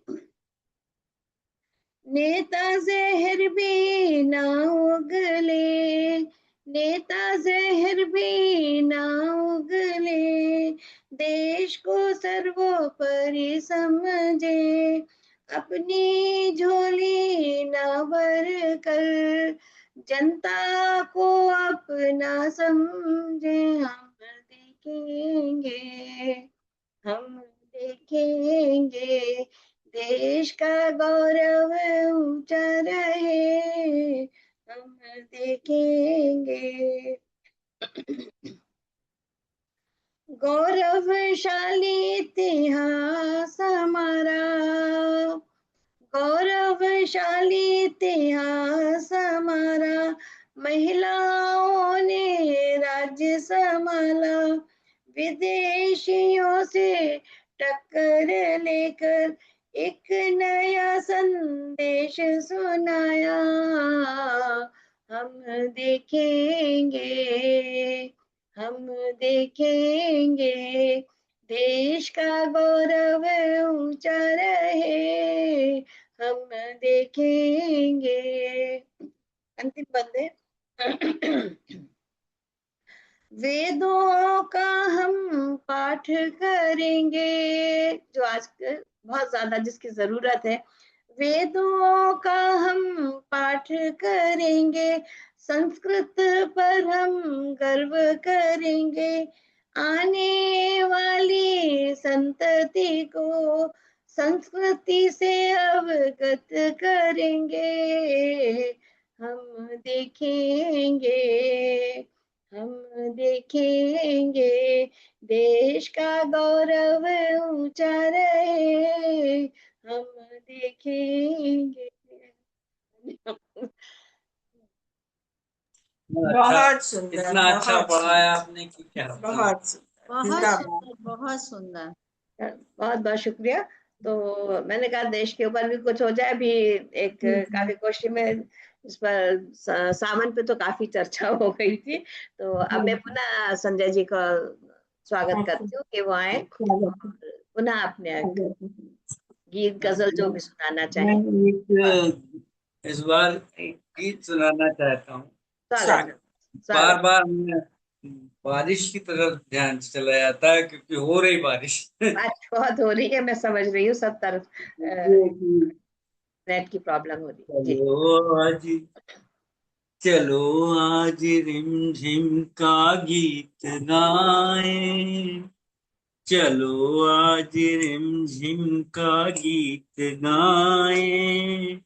नेता जहर भी ना उगले, नेता जहर भी ना उगले, देश को सर्वोपरि समझे, अपनी झोली ना भर कर जनता को अपना समझे। हम देखेंगे, हम देखेंगे देश का गौरव ऊंचा रहे हम देखेंगे। गौरवशाली इतिहास हमारा, गौरवशाली इतिहास हमारा, महिलाओं ने राज्य संभाला, विदेशियों से टक्कर लेकर एक नया संदेश सुनाया। हम देखेंगे, हम देखेंगे देश का गौरव ऊंचा रहे हम देखेंगे। अंतिम बंद है। वेदों का हम पाठ करेंगे, जो आज बहुत ज्यादा जिसकी जरूरत है, वेदों का हम पाठ करेंगे, संस्कृत पर हम गर्व करेंगे, आने वाली संतति को संस्कृति से अवगत करेंगे। हम देखेंगे, हम देखेंगे देश का गौरव ऊंचा रहे हम देखेंगे। बहुत सुंदर, इतना अच्छा बहुत पढ़ाया सुंदर, आपने कि क्या बताऊं। बहुत सुंदर, बहुत जिंदाबाद। सुंदर, बहुत सुंदर। बहुत बहुत शुक्रिया। तो मैंने कहा देश के ऊपर भी कुछ हो जाए। अभी एक काव्य गोष्ठी में इस पर सावन पे तो काफी चर्चा हो गई थी, तो अब मैं पुनः संजय जी का स्वागत करती हूँ कि वो आए और पुनः अपने गीत गजल जो भी सुनाना मैं चाहें। एक इस बार एक गीत सुनाना चाहता हूँ। स्वागत बार स्वागत। बार मैं बारिश की तरफ ध्यान चला जाता है क्योंकि हो रही बारिश। बात बहुत हो रही है, मैं समझ रही हूँ, सब तरफ ये कि नेट की प्रॉब्लम हो रही है जी। चलो आज रिमझिम का गीत गाएं, चलो आज रिमझिम का गीत गाएं,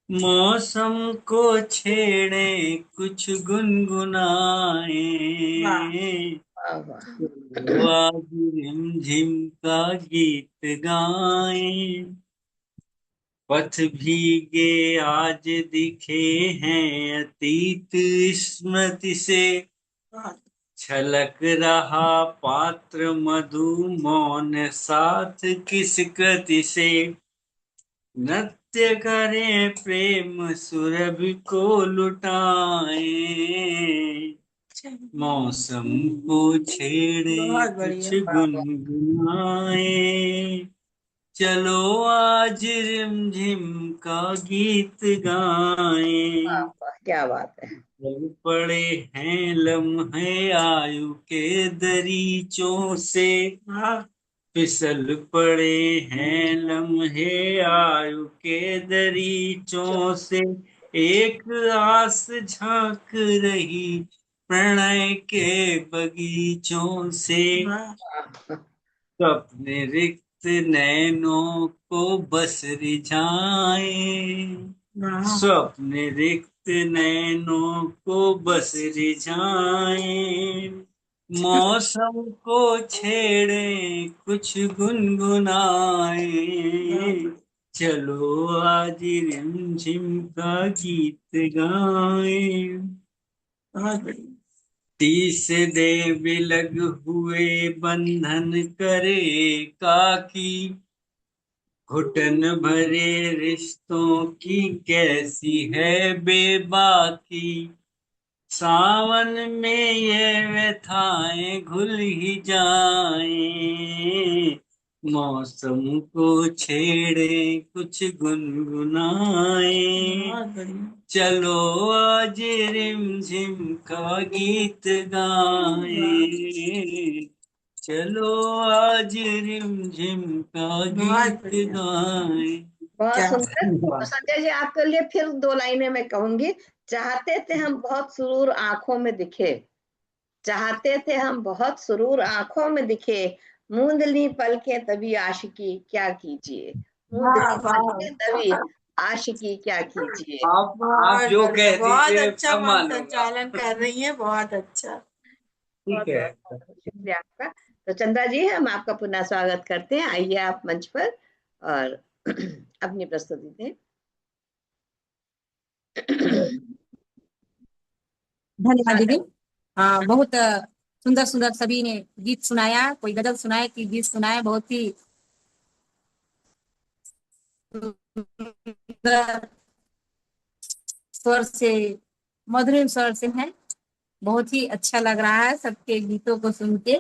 मौसम को छेड़े कुछ गुनगुनाए, वाह वाह। चलो आज रिमझिम का गीत गाएं, पथ भीगे आज दिखे हैं अतीत स्मृति से, छलक रहा पात्र मधु मौन साथ किस कृति से, नृत्य करें प्रेम सुरभि को लुटाए, मौसम को छेड़े बहुत कुछ बढ़िया। गुनगुनाए, चलो आज रिमझिम का गीत गाएं। क्या बात है। चल पड़े हैं लम्हे आयु के दरीचों से, फिसल पड़े हैं लम्हे आयु के दरीचों से, एक आस झांक रही प्रणय के बगीचों से, अपने रिक्त नैनों को बस रिझाए, स्वप्न रिक्त नैनों को बस रिझाए, मौसम को छेड़े कुछ गुनगुनाए, चलो आज रिमझिम का गीत गाए। बहुत बढ़िया। तीस दे बिलग हुए बंधन करे काकी, घुटन भरे रिश्तों की कैसी है बेबाकी, सावन में ये व्यथाएं घुल ही जाएं, मौसम को छेड़े कुछ गुनगुनाए, चलो आज रिमझिम का गीत गाएं, चलो आज रिमझिम का गीत गाएं। बहुत क्या सुंदर। तो संजय जी आपके लिए फिर 2 लाइनें मैं कहूंगी। चाहते थे हम बहुत सुरूर आंखों में दिखे, चाहते थे हम बहुत सुरूर आंखों में दिखे, मूंद ली पलकें तभी आशिकी क्या कीजिए, मूंद ली पलकें तभी आशिकी क्या कीजिए। आप जो कह बहुत दीजिए अच्छा सब मन मानूंगा। संचालन कर रही है, बहुत अच्छा। ठीक है। शुक्रिया आपका। तो चंद्रा जी हम आपका पुनः स्वागत करते हैं, आइए आप मंच पर और अपनी प्रस्तुति दें। धन्यवाद दीदी। बहुत सुंदर सुंदर सभी ने गीत सुनाया, कोई गजल सुनाए कि गीत सुनाए, बहुत ही सुंदर स्वर से, मधुर स्वर से है। बहुत ही अच्छा लग रहा है सबके गीतों को सुन के।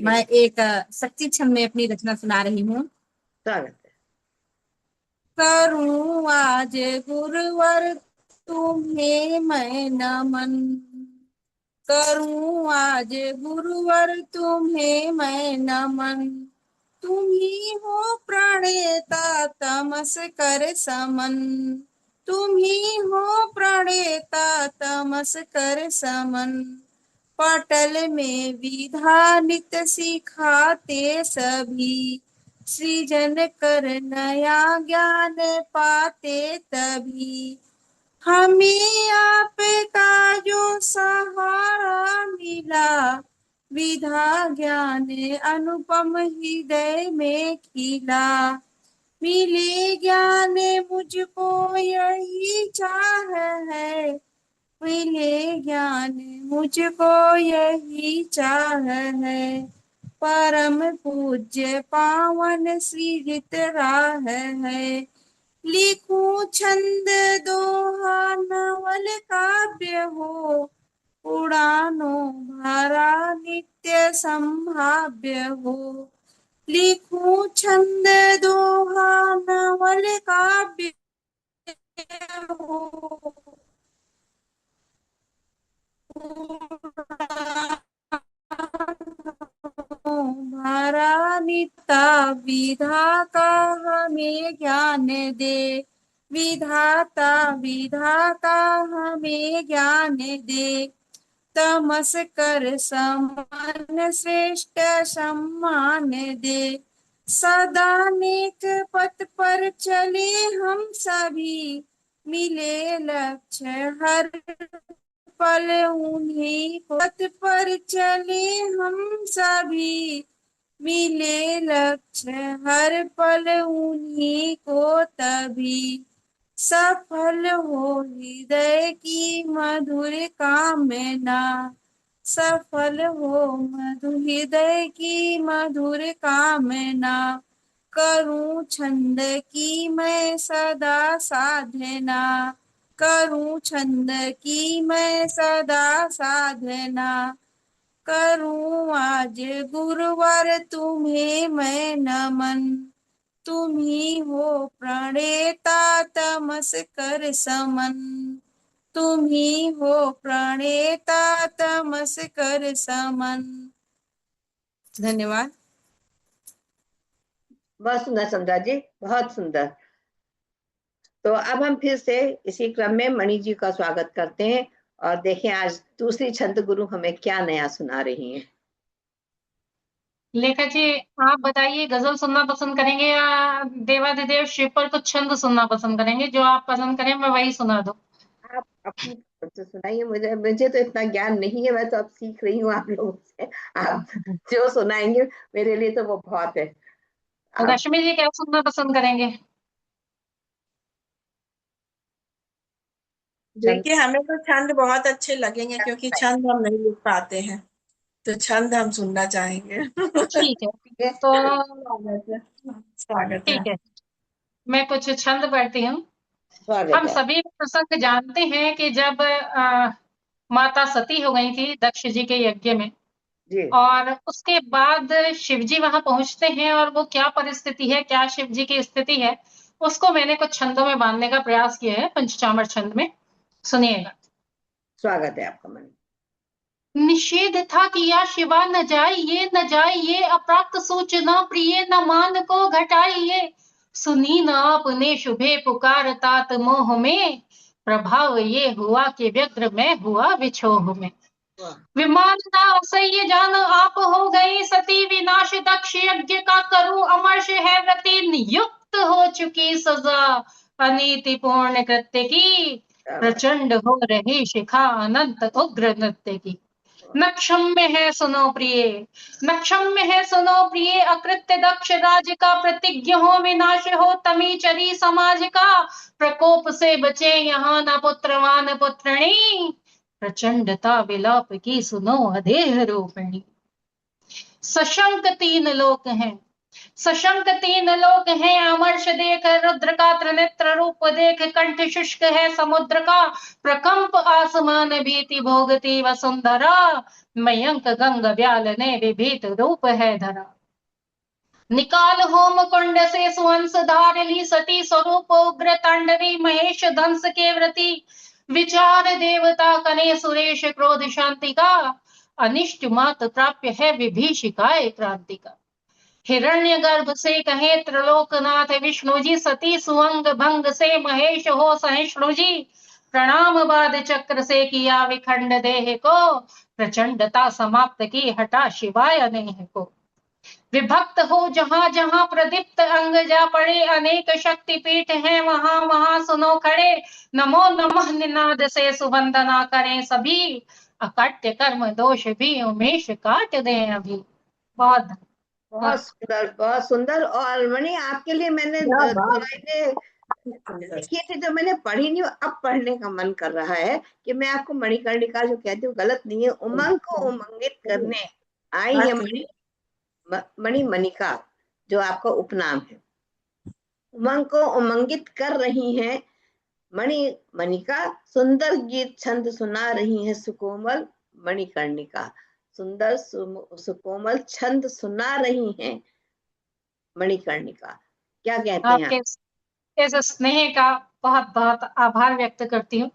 मैं एक सच्ची छंद में अपनी रचना सुना रही हूँ। स्वागत है। करूं आज गुरुवर तुम्हें मैं नमन, करूं आज गुरुवर तुम्हें मैं नमन, तुम ही हो प्रणेता तमस कर समन, तुम ही हो प्रणेता तमस कर समन, पटल में विधानित सिखाते सभी, सृजन कर नया ज्ञान पाते तभी, हमें आपका जो सहारा मिला, विधा ज्ञान अनुपम हृदय में खिला, मिले ज्ञान मुझको यही चाह है, मिले ज्ञान मुझको यही चाह है, परम पूज्य पावन सृजित राह है, लिखूं छंद दोहा नवल काव्य हो, उड़ानों भरा नित्य संभाव्य हो, लिखूं छंद दोहा नवल काव्य हो, भरा नित्य, विधाता हमें ज्ञान दे, विधाता विधाता हमें ज्ञान दे, तमस कर समान श्रेष्ठ सम्मान दे, सदा नेक पथ पर चले हम सभी, मिले लक्ष्य हर पल उन्हीं पथ पर चले हम सभी, मिले लक्ष्य हर पल उन्हीं को तभी, सफल हो हृदय की मधुर कामना, सफल हो मधुर हृदय की मधुर कामना, करूं छंद की मैं सदा साधना, करूं छंद की मैं सदा साधना, करूं आज गुरुवार तुम्हें मैं नमन, तुम ही हो प्रणेता तमस कर समन, तुम ही हो प्रणेता तमस कर समन। धन्यवाद। बहुत सुंदर समझा जी, बहुत सुंदर। तो अब हम फिर से इसी क्रम में मणि जी का स्वागत करते हैं और देखें आज दूसरी छंद गुरु हमें क्या नया सुना रही हैं। लेखा जी, आप बताइए, गजल सुनना पसंद करेंगे या देवादिदेव शिव पर कुछ छंद सुनना पसंद करेंगे? जो आप पसंद करें मैं वही सुना दूं। आप अपनी तरफ से सुनाइए, मुझे मुझे तो इतना ज्ञान नहीं है, मैं तो अब सीख रही हूँ आप लोगों से। आप जो सुनाएंगे मेरे लिए तो वो बहुत है। आप रश्मि जी क्या सुनना पसंद करेंगे? छंद देखिए, हमें तो छंद बहुत अच्छे लगेंगे क्योंकि छंद हम नहीं लिख पाते हैं, तो छंद हम सुनना चाहेंगे। ठीक है, है, तो स्वागत है, स्वागत है। ठीक है, मैं कुछ छंद पढ़ती हूँ। स्वागत हम है। सभी प्रसंग जानते हैं कि जब माता सती हो गई थी दक्ष जी के यज्ञ में, जी और उसके बाद शिव जी वहां पहुंचते हैं, और वो क्या परिस्थिति है, क्या शिव जी की स्थिति है, उसको मैंने कुछ छंदों में बांधने का प्रयास किया है, पंचचामर छंद में। सुनिएगा। स्वागत है आपका मणि। निषेध था किया शिवा न जाइए, न जाइए, अप्राप्त सूचना प्रिय, न मान को घटाइए, सुनी न आपने शुभे पुकार तात मोह में, प्रभाव ये हुआ कि व्यग्र में हुआ विछोह में, वाह, विमान ना असह्य जान आप हो गई सती, विनाश दक्ष यज्ञ का करूं अमर्ष है व्रति, नियुक्त हो चुकी सजा अनीति पूर्ण कृत्य की, क्या बात। प्रचंड हो रही शिखा अनंत उग्र नृत्य की, वाह, न क्षम्य है सुनो प्रिय, न क्षम्य है सुनो प्रिय, अकृत्य दक्ष राज का, प्रतिज्ञ हो विनाश हो तमी चरी समाज का, प्रकोप से बचे यहाँ न पुत्रवान पुत्रणी, प्रचंडता विलाप की सुनो अधेह रोपिणी, सशंक तीन लोक हैं, सशंक तीन लोक हैं, अमर्ष देख रुद्र का, त्रिनेत्र रूप देख कंठ शुष्क है समुद्र का, प्रकंप आसमान भीति भोगती वसुंधरा, मयंक गंग व्याल ने विभीत रूप है धरा, निकाल होम कुंड से सुहंस धार ली सती, स्वरूप उग्र तांडवी महेश धंस के व्रती, विचार देवता कने सुरेश क्रोध शांति का, अनिष्ट मात प्राप्य है विभीषिकाए क्रांति का, हिरण्य गर्भ से कहे त्रिलोकनाथ विष्णु जी, सती सुअंग भंग से महेश हो सहिष्णु जी, प्रणाम बाद चक्र से किया विखंड देह को, प्रचंडता समाप्त की हटा शिवाय नेह को, विभक्त हो जहां जहां प्रदीप्त अंग जा पड़े, अनेक शक्ति पीठ है वहां वहां सुनो खड़े, नमो नमः निनाद से सुवंदना करें सभी, अकट्य कर्म दोष भी उमेश काट दें अभी। बहुत बहुत धन्यवाद। सुंदर, बहुत सुंदर। और मणि आपके लिए मैंने क्या दो बात लाइनें लिखी थी जो मैंने पढ़ी नहीं, अब पढ़ने का मन कर रहा है कि मैं आपको मणिकर्णिका जो कहती हूँ गलत नहीं है, उमंग को उमंगित करने आई है है। मणि, मणि मणिका जो आपका उपनाम है, उमंग को उमंगित कर रही हैं मणि मणिका, सुंदर गीत छंद सुना रही हैं सुकोमल मणिकर्णिका, सुंदर सुकोमल छंद सुना रही हैं मणिकर्णिका। क्या कहते हैं आपके इस स्नेह का बहुत बहुत आभार व्यक्त करती हूँ।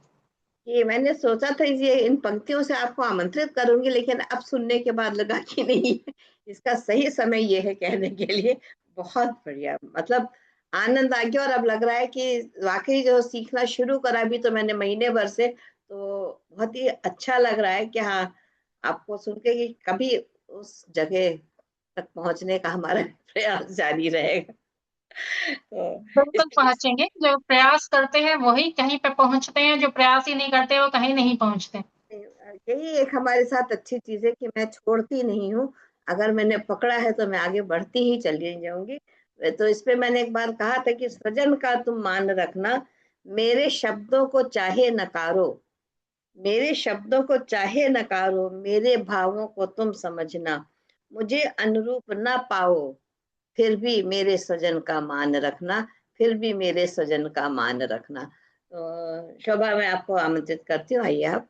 ये मैंने सोचा था ये इन पंक्तियों से आपको आमंत्रित करूंगी, लेकिन अब सुनने के बाद लगा कि नहीं, इसका सही समय ये है कहने के लिए। बहुत बढ़िया, मतलब आनंद आ गया। और अब लग रहा है कि वाकई जो सीखना शुरू करा अभी तो मैंने महीने भर से, तो बहुत ही अच्छा लग रहा है कि हाँ, आपको सुन के कि कभी उस जगह तक पहुंचने का हमारा प्रयास जारी रहेगा। तो बिल्कुल इसलिए पहुंचेंगे, जो प्रयास करते हैं वही कहीं पे पहुंचते हैं, जो प्रयास ही नहीं करते वो कहीं नहीं पहुंचते। यही एक हमारे साथ अच्छी चीज है कि मैं छोड़ती नहीं हूँ, अगर मैंने पकड़ा है तो मैं आगे बढ़ती ही चली जाऊंगी। तो इस पे मैंने एक बार कहा था कि सृजन का तुम मान रखना, मेरे शब्दों को चाहे नकारो, मेरे शब्दों को चाहे नकारो, मेरे भावों को तुम समझना, मुझे अनुरूप ना पाओ, फिर भी मेरे सजन का मान रखना, फिर भी मेरे सजन का मान रखना। तो शोभा, मैं आपको आमंत्रित करती हूँ, आइए आप।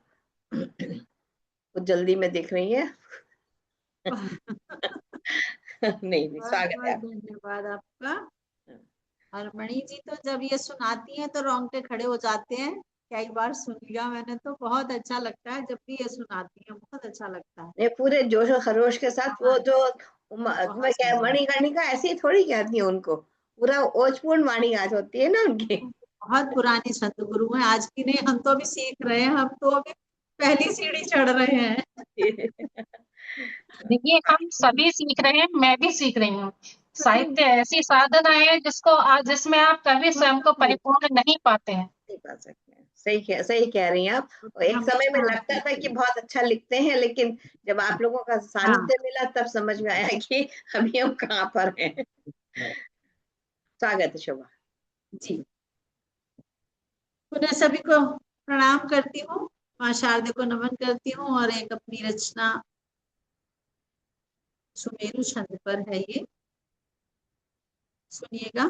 कुछ जल्दी में दिख रही है। नहीं नहीं, बहुत स्वागत है बहुत आप। धन्यवाद आपका। और मणि जी तो जब ये सुनाती हैं तो रोंगटे खड़े हो जाते हैं। कई बार सुन लिया मैंने, तो बहुत अच्छा लगता है जब भी ये सुनाती हैं, बहुत अच्छा लगता है। ये पूरे जोश और खरोश के साथ, वो जो तुम्हें बहुत क्या सुंदर। मणिकर्णिका ऐसी ही थोड़ी कहती है उनको, पूरा ओजपूर्ण वाणी आज होती है ना उनकी। बहुत पुरानी संत गुरु हैं, आज की नहीं। हम तो अभी सीख रहे हैं, हम तो अभी पहली सीढ़ी चढ़ रहे हैं। देखिए, हम सभी सीख रहे हैं, मैं भी सीख रही हूँ। साहित्य ऐसी साधना है जिसमें आप कभी स्वयं को परिपूर्ण नहीं पाते हैं। नहीं पा सकते हैं, सही कह रही हैं आप। और एक समय में हमेशा लगता था कि बहुत अच्छा लिखते हैं, लेकिन जब आप लोगों का हाँ सानिध्य मिला तब समझ में आया कि अभी हम कहाँ पर हैं। स्वागत है शोभा जी। पुनः सभी को प्रणाम करती हूँ, माँ शारदा को नमन करती हूँ। और एक अपनी रचना सुमेरु छंद पर है, ये सुनिएगा।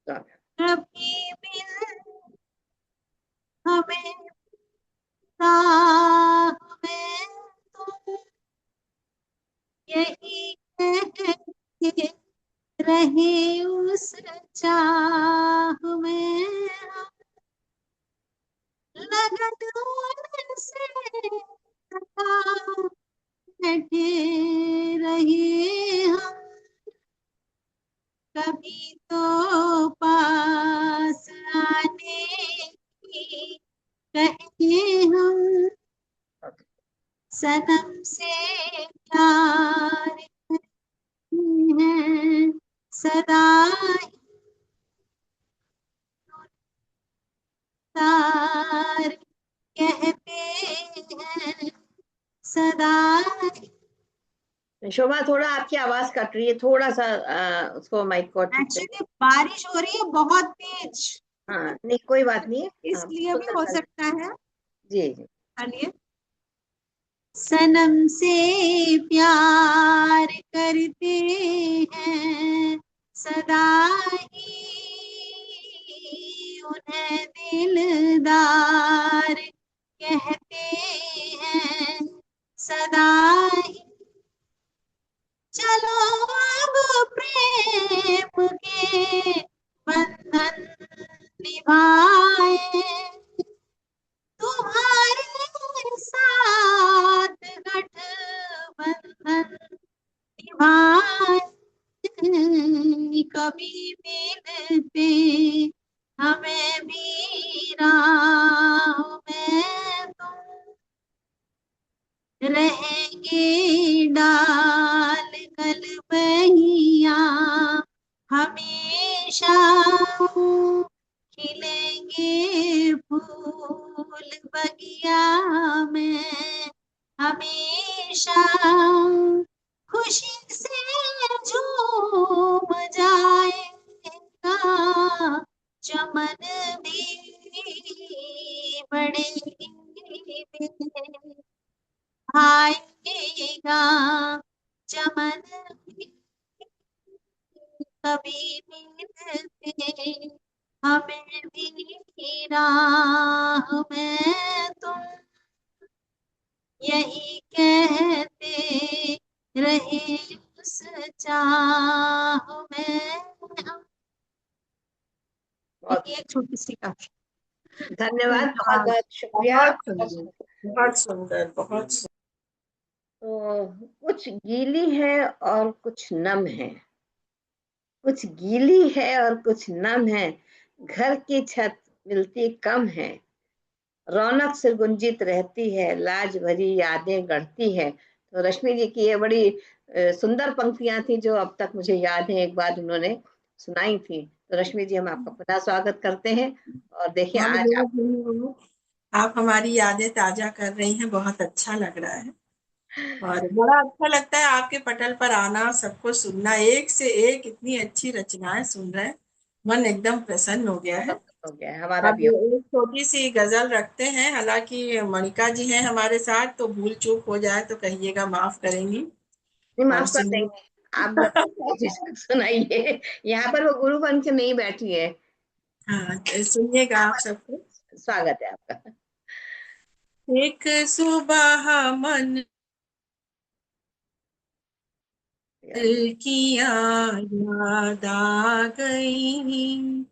स्वागत। कभी मिल हमें राह में तुम, यही कहते रहे उस चाह में हम, लगन से थका बैठे रहे हम, कभी तो पास आने की कहे हम, सनम से प्यार करते हैं सदा तार, कहते हैं सदा। शोभा, थोड़ा आपकी आवाज कट रही है, थोड़ा सा उसको माइक को ठीक करिए। एक्चुअली बारिश हो रही है बहुत तेज, हाँ नहीं, कोई बात नहीं है, आप इसलिए भी सुंदर हो कर। सकता है। जी जी। चलिए। सनम से प्यार करते हैं सदा ही, उन्हें दिलदार कहते हैं सदा ही। चलो अब प्रेम के बंधन निभाए, तुम्हारे साथ गठबंधन निभाए, कभी मिलते हमें भी राह में तुम, रहेंगे डाल कल बहिया हमेशा, खिलेंगे फूल बगिया में हमेशा, खुशी से झूम जाएगा चमन भी, बड़े आएगा चमन भी, कभी मिलते हमें भी राह में तुम, यही कहते रहे उस चाह में हम। बहुत एक छोटी सी काफी। धन्यवाद, बहुत धन्यवाद। बहुत शुक्रिया। बहुत सुंदर, बहुत सुंदर, बहुत सुंदर। तो कुछ गीली है और कुछ नम है, कुछ गीली है और कुछ नम है, घर की छत मिलती कम है, रौनक से गुंजित रहती है, लाज भरी यादें गढ़ती है। तो रश्मि जी की ये बड़ी सुंदर पंक्तियां थी जो अब तक मुझे याद है, एक बार उन्होंने सुनाई थी। तो रश्मि जी, हम आपका पुनः स्वागत करते हैं। और देखिए बहुत आज बहुत आप धन्यवाद। आप हमारी यादें ताजा कर रही हैं, बहुत अच्छा लग रहा है। और बड़ा अच्छा लगता है आपके पटल पर आना, सबको सुनना, एक से एक इतनी अच्छी रचनाएं सुन रहे हैं, मन एकदम प्रसन्न हो गया है। हो गया है, हमारा अब भी हो एक छोटी सी गजल रखते हैं, हालांकि मणिका जी हैं हमारे साथ, तो भूल चूक हो जाए तो कहिएगा, माफ करेंगी। नहीं, और माफ कर सुनिए, देंगे। आप झिझक सुनाइए, यहाँ पर वो गुरु बन के नहीं बैठी है। हाँ, तो सुनिएगा आप सबको। स्वागत है आपका। एक सुबह मन किया याद आ गई,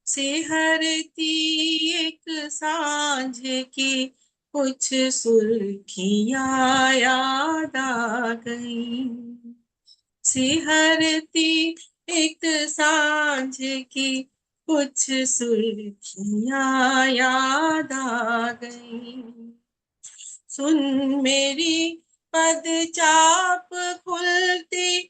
सिहरती एक सांझ की कुछ सुर्खियाँ याद आ गई, सिहरती एक सांझ की कुछ सुर्खियाँ याद आ गई, सुन मेरी पदचाप खुलती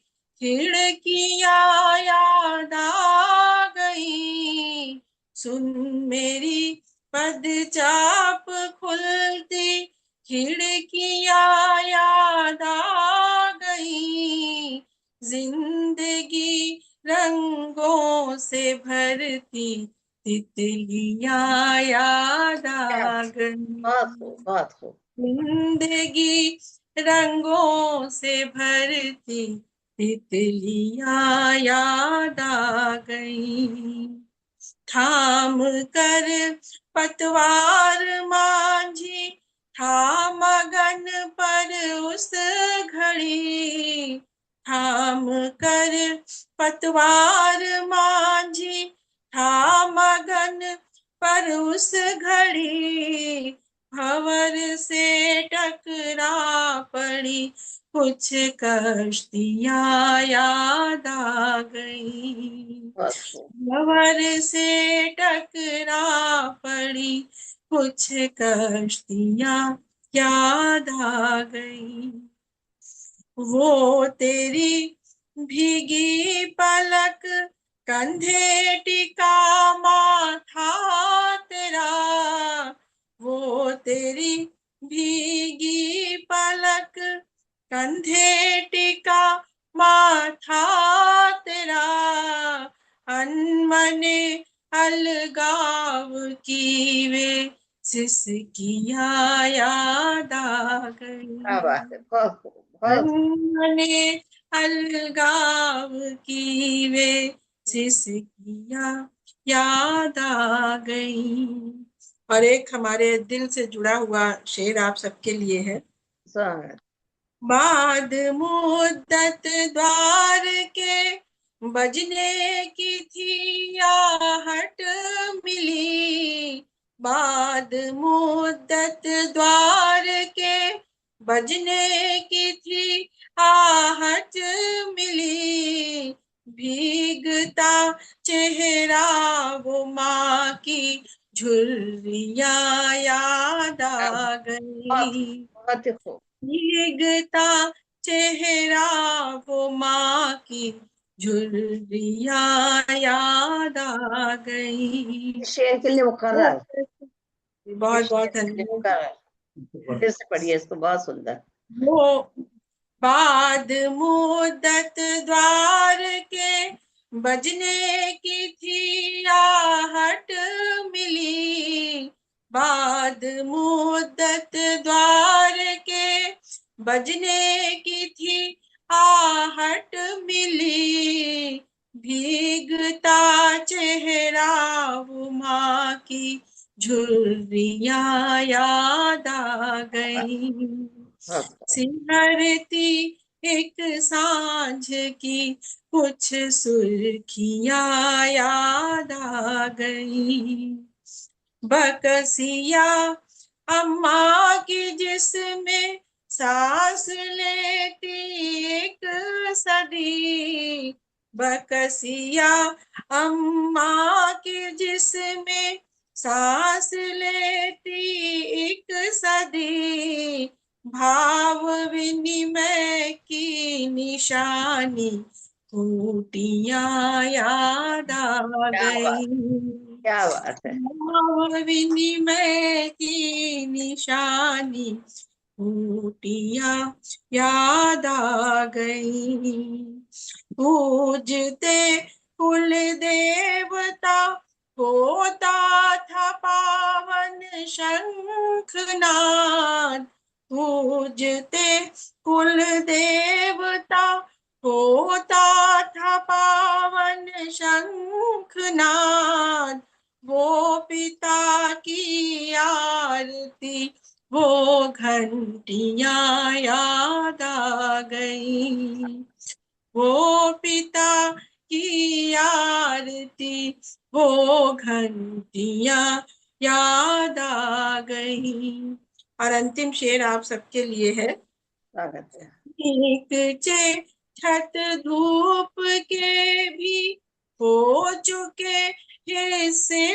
खिड़कियाँ याद आ गई, सुन मेरी पदचाप खुलती खिड़कियाँ याद आ गई, जिंदगी रंगों से भरती तितलियाँ याद आ बहुत गई, खूब, बहुत खूब। जिंदगी रंगों से भरती तितलियाँ याद आ गई, थाम कर पतवार मांझी था मगन पर उस घड़ी, थाम कर पतवार मांझी था मगन पर उस घड़ी, भंवर से टकरा पड़ी कुछ कश्तियाँ याद आ गई, बहुत खूब। भंवर से टकरा पड़ी कुछ कश्तियाँ याद आ गई, वो तेरी भीगी पलक कंधे टिका माथा तेरा, वो तेरी भीगी पलक कंधे टिका माथा तेरा, अनमने अलगाव की वे सिसकियाँ याद आ क्या गई, बात है, बहुत खूब, बहुत। अनमने अलगाव की वे सिसकियाँ याद आ गई। और एक हमारे दिल से जुड़ा हुआ शेर आप सबके लिए है। स्वागत। बाद मुद्दत द्वार के बजने की थी आहट मिली, बाद मुद्दत द्वार के बजने की थी आहट मिली, भीगता चेहरा वो माँ की झुर्रियाँ याद आ बहुत गई, बहुत ही खूब। भीगता चेहरा वो माँ की झुर्रियाँ याद आ गई। इस शेर के लिए मुकर्रर, इस बहुत शेर बहुत के लिए धन्यवाद। मुकर्रर। फिर से पढ़िए इसको, बहुत सुंदर। वो बाद मुद्दत द्वार के बजने की थी आहट मिली, बाद मुद्दत द्वार के बजने की थी आहट मिली, भीगता चेहरा वो माँ की झुर्रियाँ याद आ गई, बहुत सिहरती एक सांझ की कुछ सुर्खियाँ याद आ गई, बकसिया अम्मा की जिसमें सांस लेती एक सदी, बकसिया अम्मा की जिसमें सांस लेती एक सदी, भाव विनिमय की निशानी खूटियाँ याद आ क्या बात, गई, क्या बात है। भाव विनिमय की निशानी खूटियाँ याद आ गई, पूजते कुल देवता होता था पावन शंखनाद, पूजते कुल देवता होता था पावन शंखनाद, वो पिता की आरती, वो घंटियां याद आ गई। वो पिता की आरती, वो घंटियां याद आ गई। और अंतिम शेर आप सबके लिए है। स्वागत है। नीचे छत धूप के भी हो चुके हिस्से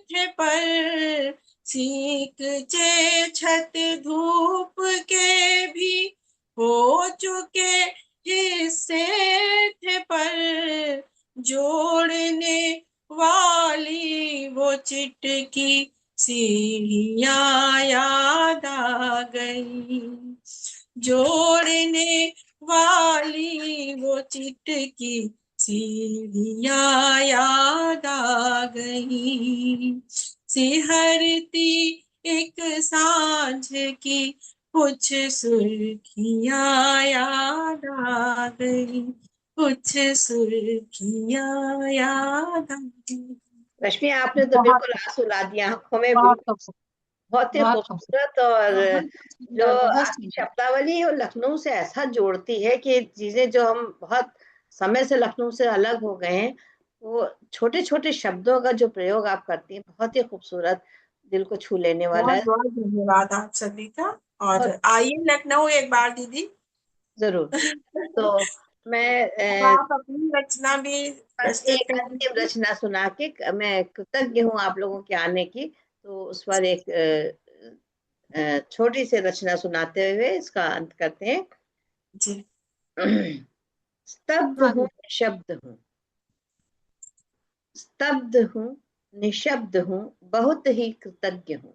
थे पर, सींचे छत धूप के भी हो चुके हिस्से थे पर, जोड़ने वाली वो चिटकी सीढ़ियां याद आ गई। जोड़ने वाली वो चिटकी सीढ़ियां याद आ गई। सिहरती एक सांझ की कुछ सुर्खियां याद आ गई, कुछ सुर्खियां याद आ गई। रश्मि, आपने तो बहुत बिल्कुल आंसू ला दिया आंखों में। बहुत बिल्कुल खूबसूरत, बहुत ही बहुत खूबसूरत। खूबसूरत। और बहुत जो सुंदर, बहुत आपकी सुंदर। शब्दावली और लखनऊ से ऐसा जोड़ती है कि चीजें जो हम बहुत समय से लखनऊ से अलग हो गए हैं, वो छोटे छोटे शब्दों का जो प्रयोग आप करती हैं बहुत ही खूबसूरत, दिल को छू लेने वाला बहुत है। बहुत धन्यवाद आप सभी का। और बहुत आइए लखनऊ एक बार दीदी। जरूर। तो मैं अब आप अपनी रचना भी बस प्रस्तुत एक कर अंतिम दीजिए। रचना सुना के मैं कृतज्ञ हूँ आप लोगों के आने की। तो उस पर एक छोटी सी रचना सुनाते हुए इसका अंत करते हैं। जी। स्तब्ध हाँ हूँ, दीदी। निशब्द हूँ, स्तब्ध हूँ, निशब्द हूँ, बहुत ही कृतज्ञ हूँ।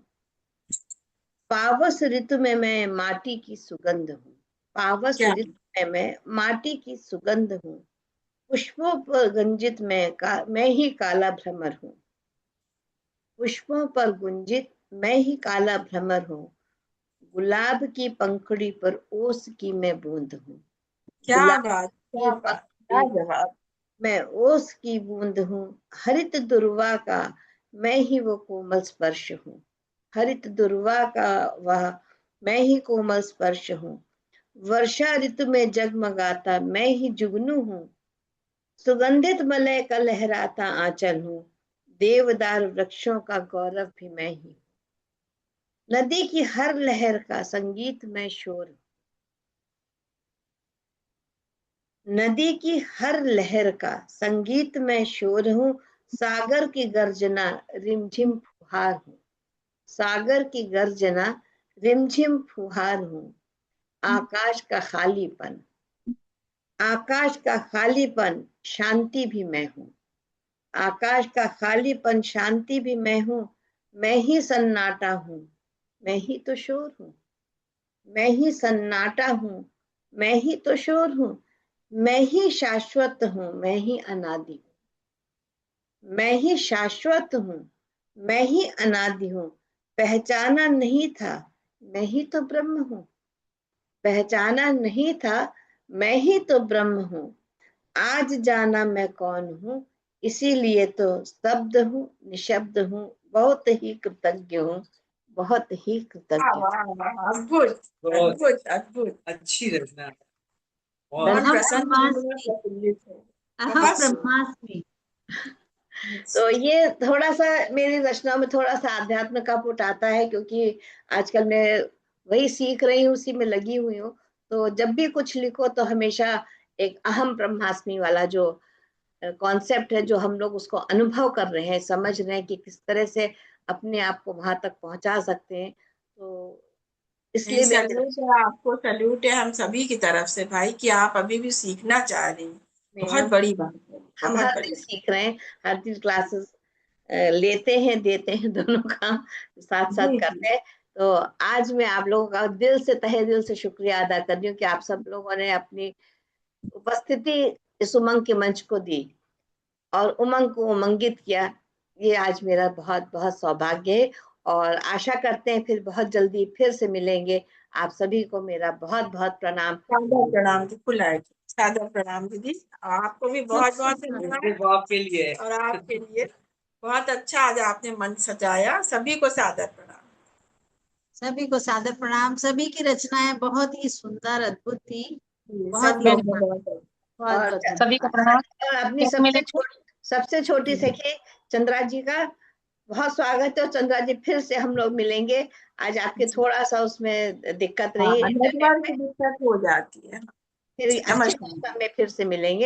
पावस ऋतु में मैं माटी की सुगंध हूँ, पावस क्या ऋतु में मैं माटी की सुगंध हूँ। पुष्पों पर गुंजित मैं ही काला भ्रमर हूँ, पुष्पों पर गुंजित मैं ही काला भ्रमर हूँ। गुलाब की पंखुड़ी पर ओस की मैं बूंद हूँ, क्या गुलाब बात, की क्या बात, क्या पंखुड़ी पर जवाब। मैं ओस की बूंद हूँ। हरित दुर्वा का मैं ही वो कोमल स्पर्श हूँ, हरित दुर्वा का वह मैं ही कोमल स्पर्श हूँ। वर्षा ऋतु में जगमगाता मैं ही जुगनू हूँ, सुगंधित मलय का लहराता आंचल हूँ। देवदार वृक्षों का गौरव भी मैं ही हूँ। नदी की हर लहर का संगीत में शोर हूँ, नदी की हर लहर का संगीत में शोर हूँ। सागर की गर्जना रिमझिम फुहार हूँ, सागर की गर्जना रिमझिम फुहार हूँ। आकाश का खालीपन, आकाश का खालीपन शांति भी मैं हूँ, आकाश का खालीपन शांति भी मैं हूँ। मैं ही सन्नाटा हूँ, मैं ही तो शोर हूँ, मैं ही सन्नाटा हूँ, मैं ही तो शोर हूँ। मैं ही शाश्वत हूँ, मैं ही अनादि हूँ, मैं ही शाश्वत हूँ, मैं ही अनादि हूँ। पहचाना नहीं था, मैं ही तो ब्रह्म हूँ, पहचाना नहीं था, मैं ही तो ब्रह्म हूँ। आज जाना मैं कौन हूँ, इसीलिए तो स्तब्ध हूँ, निशब्द हूँ, बहुत ही कृतज्ञ हूँ, बहुत ही कृतज्ञ हूँ। वाह वाह, अद्भुत, बहुत अद्भुत, अद्भुत। अच्छी रचना, बहुत बहुत अहम प्रसन्न हूँ मैं, ब्रह्मास्मि, प्रफुल्लित हूँ। अहम बहुत सुंदर। ब्रह्मास्मि। तो ये थोड़ा सा मेरी रचना में थोड़ा सा अध्यात्म का पुट आता है, क्योंकि आजकल मैं वही सीख रही हूँ, उसी में लगी हुई हूँ। तो जब भी कुछ लिखो तो हमेशा एक अहम ब्रह्मास्मि वाला जो कॉन्सेप्ट है, जो हम लोग उसको अनुभव कर रहे हैं, समझ रहे हैं कि किस तरह से अपने आप को वहां तक पहुंचा सकते हैं। तो नहीं, इसलिए मेरी सल्यूट है आपको, सल्यूट है हम सभी की तरफ से भाई कि आप अभी भी सीखना चाह रही हैं। बहुत हम बड़ी बात है, हम बहुत हर बड़ी दिन बात। सीख रहे हैं, हर दिन क्लासेस लेते हैं, देते हैं, दोनों काम साथ साथ जी जी। करते हैं। तो आज मैं आप लोगों का दिल से, तहे दिल से शुक्रिया अदा कर रही हूँ कि आप सब लोगों ने अपनी उपस्थिति इस उमंग के मंच को दी और उमंग को उमंगित किया। ये आज मेरा बहुत बहुत सौभाग्य है, और आशा करते हैं फिर बहुत जल्दी फिर से मिलेंगे। आप सभी को मेरा बहुत बहुत प्रणाम। सादर प्रणाम, बिल्कुल आएगी। सादर प्रणाम दीदी। आपको भी बहुत बहुत धन्यवाद। सिर्फ आपके लिए। और आपके लिए बहुत अच्छा आज आपने मंच सजाया। सभी को सादर प्रणाम। सभी को सादर प्रणाम। सभी की रचनाएं बहुत ही सुंदर अद्भुत थी। सब बहुत लोग बहुत और धन्यवाद। सभी को प्रणाम। और अपनी सबसे छोटी सखी चंद्रा जी का बहुत स्वागत है। चंद्रा जी फिर से हम लोग मिलेंगे। आज आपके थोड़ा सा उसमें दिक्कत रही, नेटवर्क की दिक्कत हो जाती है। फिर अच्छे नमस्कार। मौसम में फिर से मिलेंगे।